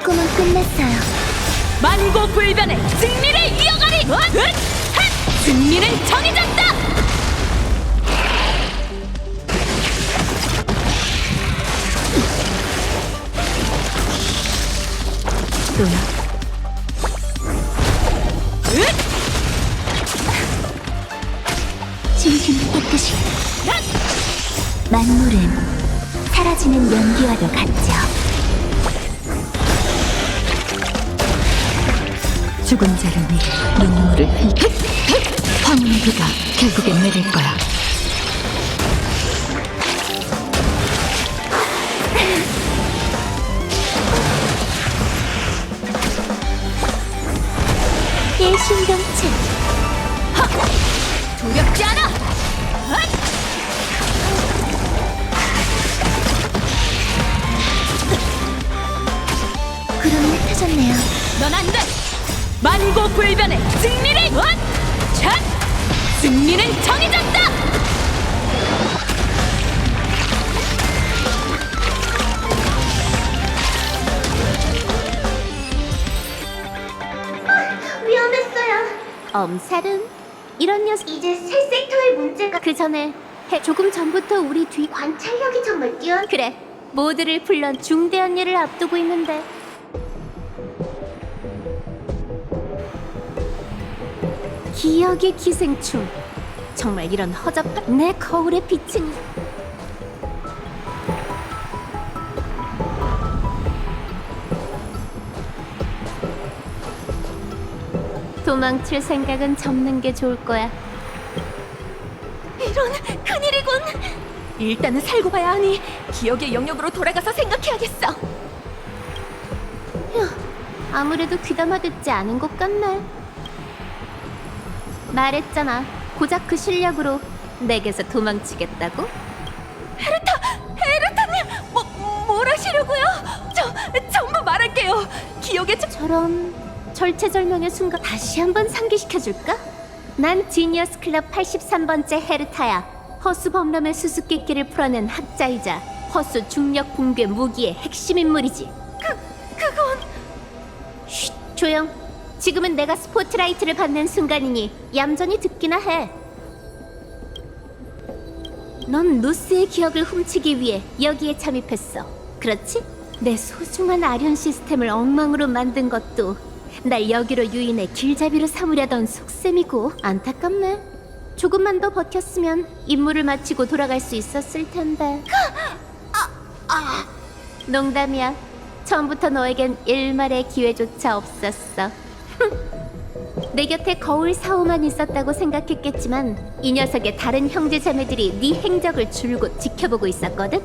S2: 꿈은 끝났어요.
S1: 만고불변의 승리를 이어가리. 승리는 정해졌다.
S6: 또야.
S2: 진심을 깨끗이. 만물은 사라지는 연기와도 같죠.
S1: 죽은 자를 위해 눈물을 흘려 황혼의 비가 결국엔 내릴 거야.
S2: 일신경체.
S1: 두렵지 않아!
S2: 구름이 흩어졌네요.
S1: 넌 안 돼! 만고불변의 승리를! 자! 승리는 정해졌다!
S2: 위험했어요. 엄살은 이런 녀석. 이제 새 섹터의 문제가 그 전에 조금 전부터 우리 뒤 관찰력이 정말 그래. 모두를 불러 중대한 일을 앞두고 있는데. 기억의 기생충. 정말 이런 허접한 내 거울의 빛은 도망칠 생각은 접는 게 좋을 거야.
S1: 이런 큰일이군! 일단은 살고 봐야 하니 기억의 영역으로 돌아가서 생각해야겠어.
S2: 휴, 아무래도 귀담아 듣지 않은 것 같네. 말했잖아. 고작 그 실력으로 내게서 도망치겠다고?
S1: 에르타님! 뭘 하시려고요? 전부 말할게요. 기억의
S2: 저런 절체절명의 순간 다시 한번 상기시켜줄까? 난 지니어스 클럽 83번째 헤르타야. 허수 범람의 수수께끼를 풀어낸 학자이자 허수 중력 붕괴 무기의 핵심 인물이지.
S1: 그건...
S2: 쉿, 조용. 지금은 내가 스포트라이트를 받는 순간이니 얌전히 듣기나 해. 넌 루스의 기억을 훔치기 위해 여기에 잠입했어. 그렇지? 내 소중한 아련 시스템을 엉망으로 만든 것도 날 여기로 유인해 길잡이로 삼으려던 속셈이고. 안타깝네. 조금만 더 버텼으면 임무를 마치고 돌아갈 수 있었을 텐데. 농담이야. 처음부터 너에겐 일말의 기회조차 없었어. 내 곁에 거울 사오만 있었다고 생각했겠지만 이 녀석의 다른 형제자매들이 네 행적을 줄곧 지켜보고 있었거든.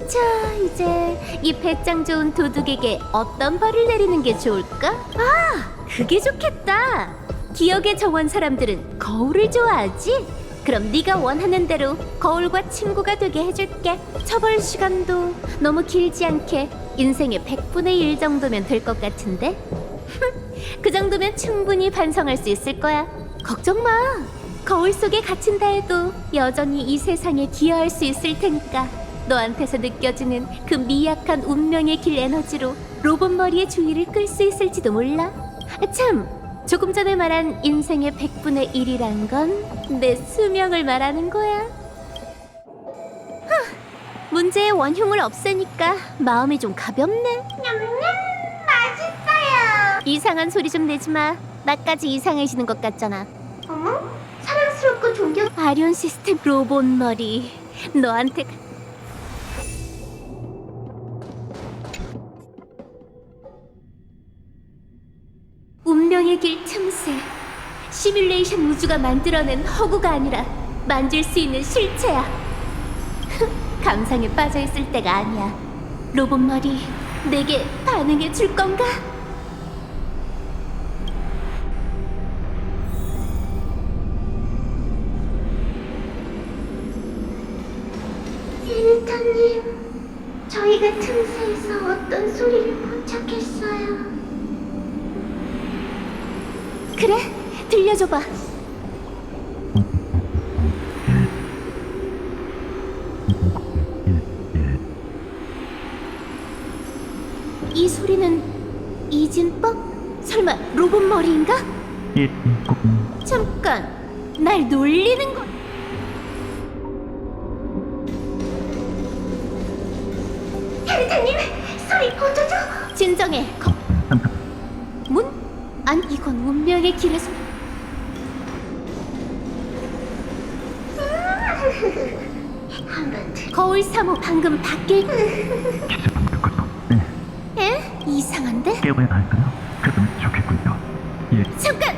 S2: 자, 이제 이 배짱 좋은 도둑에게 어떤 벌을 내리는 게 좋을까? 아, 그게 좋겠다. 기억의 정원 사람들은 거울을 좋아하지? 그럼 네가 원하는 대로 거울과 친구가 되게 해줄게. 처벌 시간도 너무 길지 않게 인생의 100분의 1 정도면 될 것 같은데? 그 정도면 충분히 반성할 수 있을 거야. 걱정 마. 거울 속에 갇힌다 해도 여전히 이 세상에 기여할 수 있을 테니까. 너한테서 느껴지는 그 미약한 운명의 길 에너지로 로봇 머리의 주의를 끌 수 있을지도 몰라. 참, 조금 전에 말한 인생의 100분의 1이란 건 내 수명을 말하는 거야. 문제의 원흉을 없애니까 마음이 좀 가볍네. 맛있어요. 이상한 소리 좀 내지 마. 나까지 이상해지는 것 같잖아. 어머? 사랑스럽고 존경. 아련 시스템 로봇 머리. 너한테 운명의 길 틈새. 시뮬레이션 우주가 만들어낸 허구가 아니라 만질 수 있는 실체야. 감상에 빠져있을 때가 아니야. 로봇 머리, 내게 반응해 줄 건가? 세르타님, 저희가 틈새에서 어떤 소리를 포착했어요. 그래, 들려줘봐. 이 소리는 이진법? 설마 로봇 머리인가? 잠깐, 날 놀리는 거. 헤르타님, 소리 고쳐줘. 진정해. 문? 아니, 이건 운명의 길에서. 거울 사모 방금 밖에. 에? 이상한데?
S11: 깨워야 할까요? 그러면 좋겠군요. 예.
S2: 잠깐!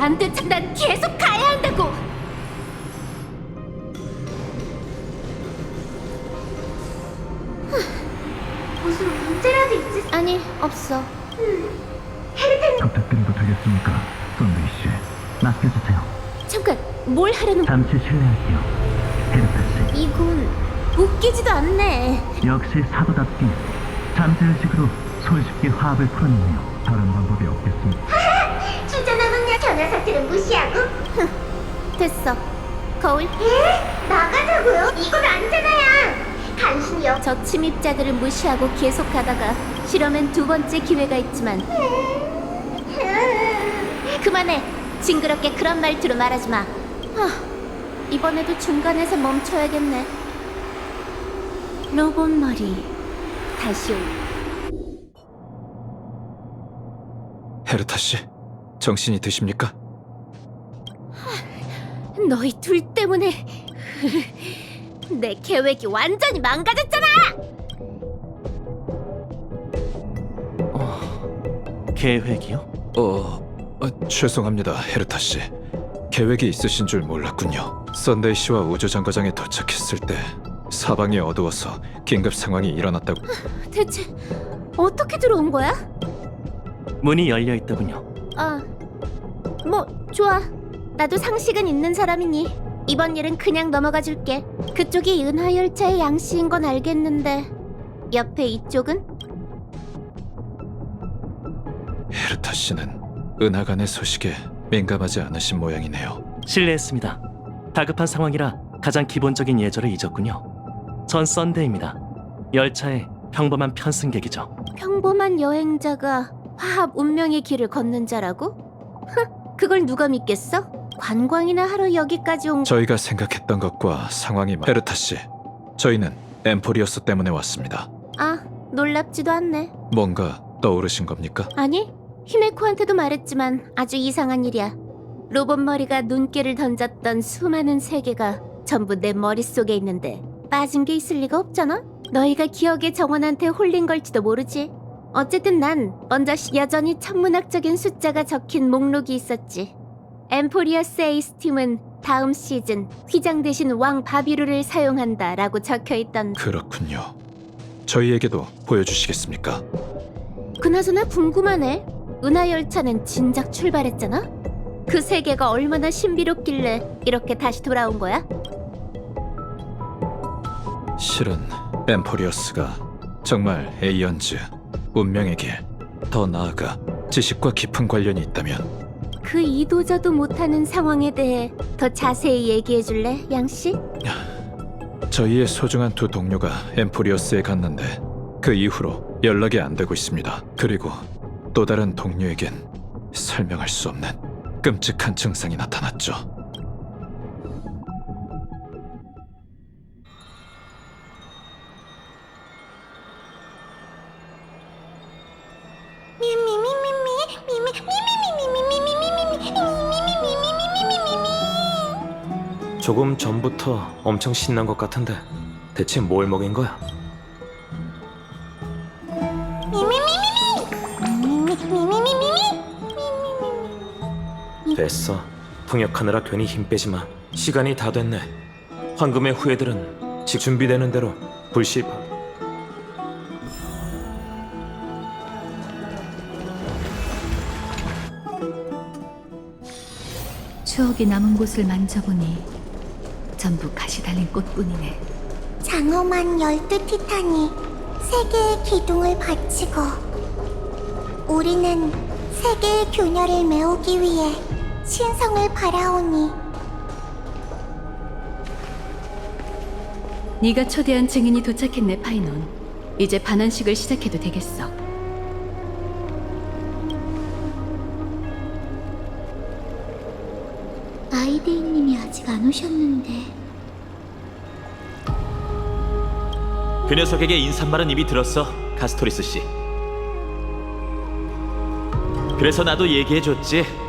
S2: 안 돼. 난 계속 가야 한다고! 무슨 문제라도 있지? 아니, 없어.
S11: 부탁드려도 되겠습니까? 썬데이 씨, 맡겨주세요.
S2: 잠깐, 뭘 하려는
S11: 잠시 실례할게요. 헤르타 씨,
S2: 이건 웃기지도 않네.
S11: 역시 사도답게 잠재의식으로 손쉽게 화합을 풀어내네요. 다른 방법이 없겠습니다.
S2: 주제넘은 저 녀석들은 무시하고? 됐어. 거울. 나가자고요? 이건 아니잖아요. 간신히요. 저 침입자들을 무시하고 계속하다가 실험엔 두 번째 기회가 있지만 그만해. 징그럽게 그런 말투로 말하지 마. 이번에도 중간에서 멈춰야겠네. 로봇 머리 다시 올.
S8: 헤르타 씨, 정신이 드십니까?
S2: 너희 둘 때문에 내 계획이 완전히 망가졌잖아.
S3: 계획이요?
S8: 죄송합니다, 헤르타 씨. 계획이 있으신 줄 몰랐군요. 썬데이 씨와 우주정거장에 도착했을 때 사방이 어두워서 긴급 상황이 일어났다고.
S2: 대체 어떻게 들어온 거야?
S3: 문이 열려 있더군요.
S2: 뭐 좋아. 나도 상식은 있는 사람이니 이번 일은 그냥 넘어가 줄게. 그쪽이 은하열차의 양씨인 건 알겠는데 옆에 이쪽은?
S8: 헤르타 씨는 은하간의 소식에 민감하지 않으신 모양이네요.
S3: 실례했습니다. 다급한 상황이라 가장 기본적인 예절을 잊었군요. 전 썬데이입니다. 열차의 평범한 편승객이죠.
S2: 평범한 여행자가 화합 운명의 길을 걷는 자라고? 그걸 누가 믿겠어? 관광이나 하러 여기까지 온
S8: 저희가 생각했던 것과 상황이 헤르타 씨, 저희는 엠포리어스 때문에 왔습니다.
S2: 놀랍지도 않네.
S8: 뭔가 떠오르신 겁니까?
S2: 아니, 히메코한테도 말했지만 아주 이상한 일이야. 로봇 머리가 눈길을 던졌던 수많은 세계가 전부 내 머릿속에 있는데 빠진 게 있을 리가 없잖아? 너희가 기억의 정원한테 홀린 걸지도 모르지. 어쨌든 난 먼저 여전히 천문학적인 숫자가 적힌 목록이 있었지. 엠포리어스 에이스팀은 다음 시즌 휘장 대신 왕 바비루를 사용한다 라고 적혀있던.
S8: 그렇군요. 저희에게도 보여주시겠습니까?
S2: 그나저나 궁금하네. 은하열차는 진작 출발했잖아? 그 세계가 얼마나 신비롭길래 이렇게 다시 돌아온 거야?
S8: 실은 엠포리어스가 정말 에이언즈, 운명의 길, 더 나아가 지식과 깊은 관련이 있다면
S2: 그 이도저도 못하는 상황에 대해 더 자세히 얘기해 줄래, 양씨?
S8: 저희의 소중한 두 동료가 엠포리어스에 갔는데 그 이후로 연락이 안 되고 있습니다. 그리고 또 다른 동료에겐 설명할 수 없는 끔찍한 증상이 나타났죠.
S10: 조금 전부터 엄청 신난 것 같은데 대체 뭘 먹인 거야? 됐어. 통역하느라 괜히 힘 빼지 마. 시간이 다 됐네. 황금의 후예들은 즉 준비되는 대로 불시파.
S6: 추억이 남은 곳을 만져보니 전부 가시 달린 꽃뿐이네.
S2: 장엄한 12티탄이 세계의 기둥을 바치고 우리는 세계의 균열을 메우기 위해 신성을 바라오니.
S6: 네가 초대한 증인이 도착했네, 파이논. 이제 반환식을 시작해도 되겠어.
S2: 아이데이님이 아직 안 오셨는데.
S3: 그 녀석에게 인사말은 이미 들었어, 카스토리스 씨. 그래서 나도 얘기해줬지.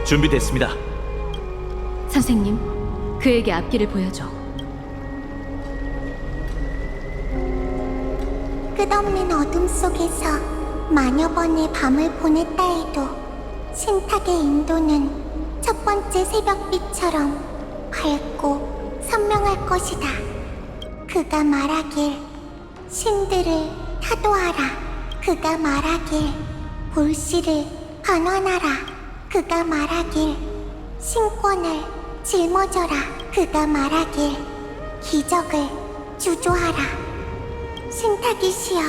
S3: 준비됐습니다.
S6: 선생님, 그에게 앞길을 보여줘.
S2: 끝없는 어둠 속에서 마녀번의 밤을 보냈다 해도 신탁의 인도는 첫 번째 새벽빛처럼 밝고 선명할 것이다. 그가 말하길 신들을 타도하라. 그가 말하길 볼씨를 반환하라. 그가 말하길 신권을 짊어져라. 그가 말하길 기적을 주조하라. 신탁이시여,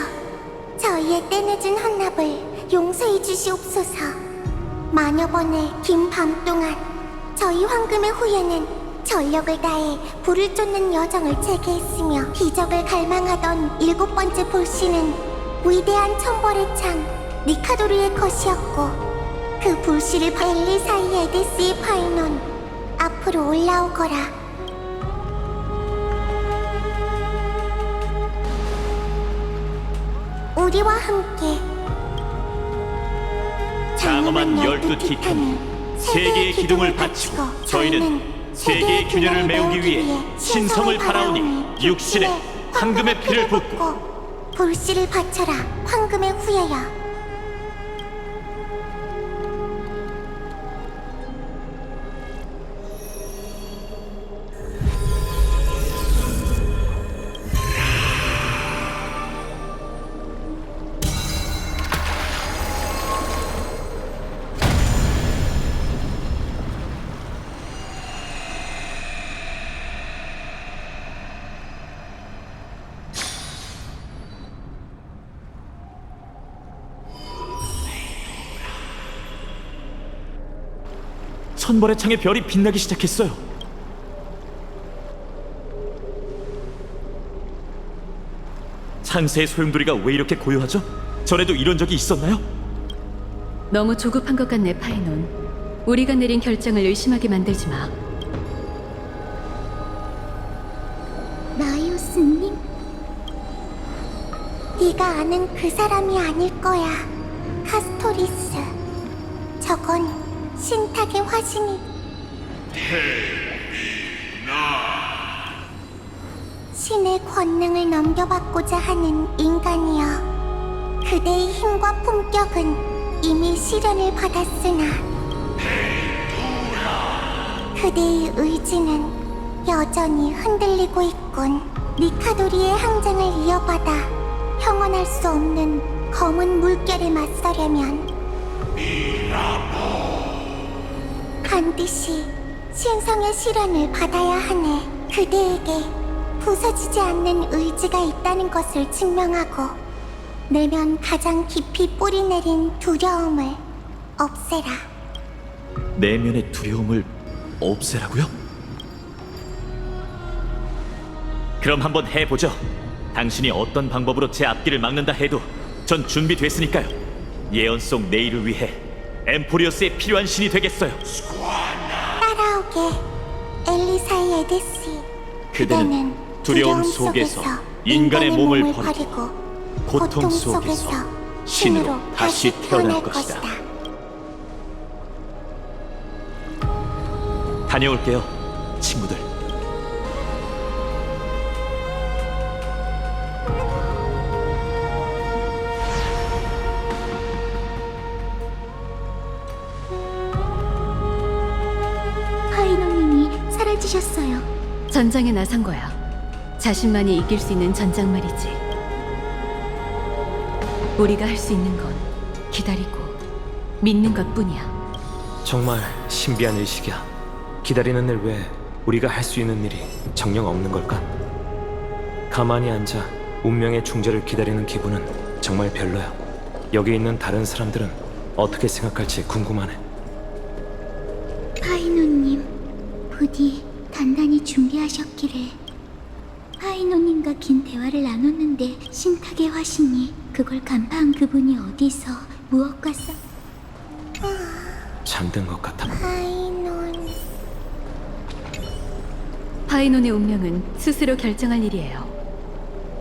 S2: 저희의 때늦은 헌납을 용서해 주시옵소서. 마녀번의 긴 밤 동안 저희 황금의 후예는 전력을 다해 불을 쫓는 여정을 재개했으며 기적을 갈망하던 7번째 볼씨는 위대한 천벌의 창 니카도르의 것이었고, 그 불씨를 엘리사이 에데스의 파이논 앞으로 올라오거라. 우리와 함께
S3: 장엄한 12 티탄이 세계의 기둥을 바치고 저희는 세계의 균열을 메우기 위해 신성을 바라오니 육신에 황금의 피를 붓고
S2: 불씨를 바쳐라. 황금의 후예여.
S3: 천벌의 창에 별이 빛나기 시작했어요. 창세의 소용돌이가 왜 이렇게 고요하죠? 전에도 이런 적이 있었나요?
S6: 너무 조급한 것 같네, 파이논. 우리가 내린 결정을 의심하게 만들지 마.
S2: 나이오스님, 네가 아는 그 사람이 아닐 거야. 카스토리스. 저건 신탁의 화신이 신의 권능을 넘겨받고자 하는 인간이여, 그대의 힘과 품격은 이미 시련을 받았으나 그대의 의지는 여전히 흔들리고 있군. 니카도리의 항쟁을 이어받아 형언할 수 없는 검은 물결에 맞서려면 반드시 신성의 시련을 받아야 하네. 그대에게 부서지지 않는 의지가 있다는 것을 증명하고 내면 가장 깊이 뿌리 내린 두려움을 없애라.
S3: 내면의 두려움을 없애라고요? 그럼 한번 해보죠. 당신이 어떤 방법으로 제 앞길을 막는다 해도 전 준비됐으니까요. 예언 속 내일을 위해 엠포리어스에 필요한 신이 되겠어요.
S2: 따라오게, 엘리사이 에데스.
S3: 그대는 두려움 속에서 인간의 몸을 버리고 고통 속에서 신으로 다시 태어날 것이다. 다녀올게요, 친구들.
S2: 파이노님이 사라지셨어요.
S6: 전장에 나선 거야. 자신만이 이길 수 있는 전장 말이지. 우리가 할 수 있는 건 기다리고 믿는 것뿐이야.
S10: 정말 신비한 의식이야. 기다리는 일 외에 우리가 할 수 있는 일이 정녕 없는 걸까? 가만히 앉아 운명의 중재를 기다리는 기분은 정말 별로야. 여기 있는 다른 사람들은 어떻게 생각할지 궁금하네.
S2: 파이노님, 부디 단단히 준비하셨기를. 파이노님과 긴 대화를 나눴는데 신탁의 화신이 그걸 간파한 그분이 어디서 무엇과
S10: 잠든 것 같아.
S6: 파이논의 운명은 스스로 결정할 일이에요.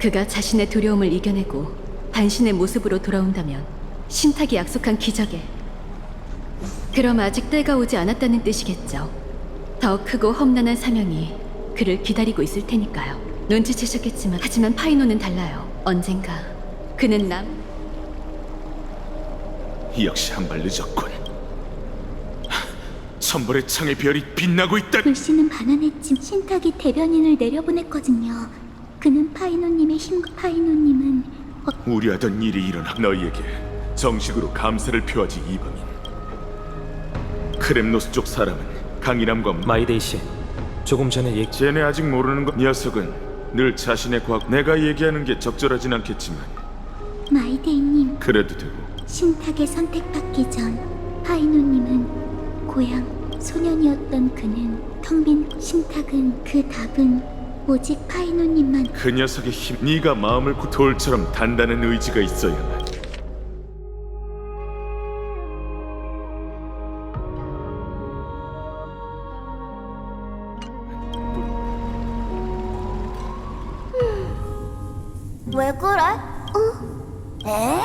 S6: 그가 자신의 두려움을 이겨내고 반신의 모습으로 돌아온다면 신탁이 약속한 기적에, 그럼 아직 때가 오지 않았다는 뜻이겠죠. 더 크고 험난한 사명이 그를 기다리고 있을 테니까요. 눈치채셨겠지만 하지만 파이논은 달라요. 언젠가 그는 남
S9: 역시 한 발 늦었군. 천벌의 창의 별이 빛나고 있다.
S2: 불씨는 반환했지만 신탁이 대변인을 내려보냈거든요. 그는 파이노님의 힘과 파이노님은
S9: 우려하던 일이 일어나 너희에게 정식으로 감사를 표하지 이방인. 크렘노스 쪽 사람은 강인함과
S10: 마이데이 씨, 조금 전에
S9: 쟤네 아직 모르는 것. 녀석은 늘 자신의 과거. 내가 얘기하는 게 적절하진 않겠지만
S2: 마이데이님,
S9: 그래도 되고.
S2: 신탁에 선택받기 전 파이노님은 고향 소년이었던 그는 텅 빈 신탁은 그 답은 오직 파이노님만.
S9: 그 녀석의 힘. 네가 마음을 돌처럼 단단한 의지가 있어야만.
S2: 왜 그래? 에?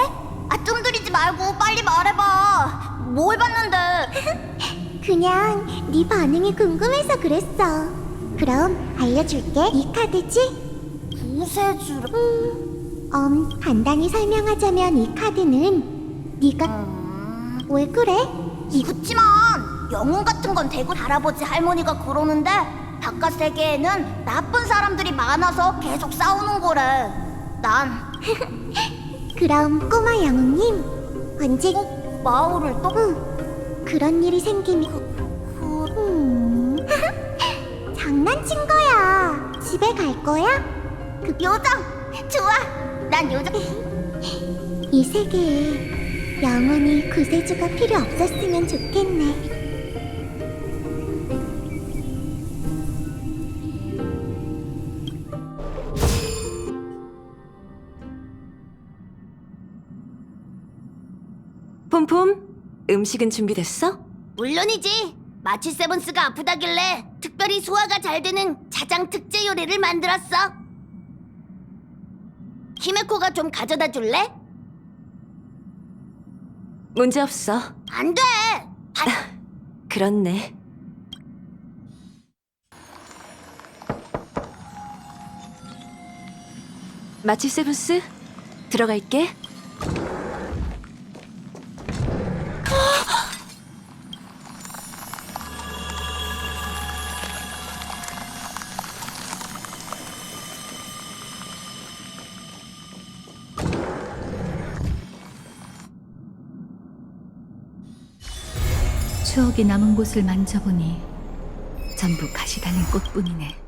S2: 뜸들이지 말고 빨리 말해봐. 뭘 봤는데? 그냥 네 반응이 궁금해서 그랬어. 그럼 알려줄게. 이 카드지? 구세주를. 간단히 설명하자면 이 카드는 네가 왜 그래? 그치만 영웅 같은 건 대구 할아버지 할머니가 그러는데 바깥 세계에는 나쁜 사람들이 많아서 계속 싸우는 거래. 난 그럼 꼬마 영웅님 언제 마을을 또? 그런 일이 생기면 장난친 거야. 집에 갈 거야? 그 요정 좋아. 난 요정. 이 세계에 영원히 구세주가 필요 없었으면 좋겠네.
S1: 폼폼, 음식은 준비됐어?
S2: 물론이지. 마치 세븐스가 아프다길래 특별히 소화가 잘 되는 자장 특제 요리를 만들었어. 히메코가 좀 가져다 줄래?
S1: 문제 없어.
S2: 안 돼.
S1: 그렇네. 마치 세븐스, 들어갈게.
S6: 추억이 남은 곳을 만져보니 전부 가시 달린 꽃뿐이네.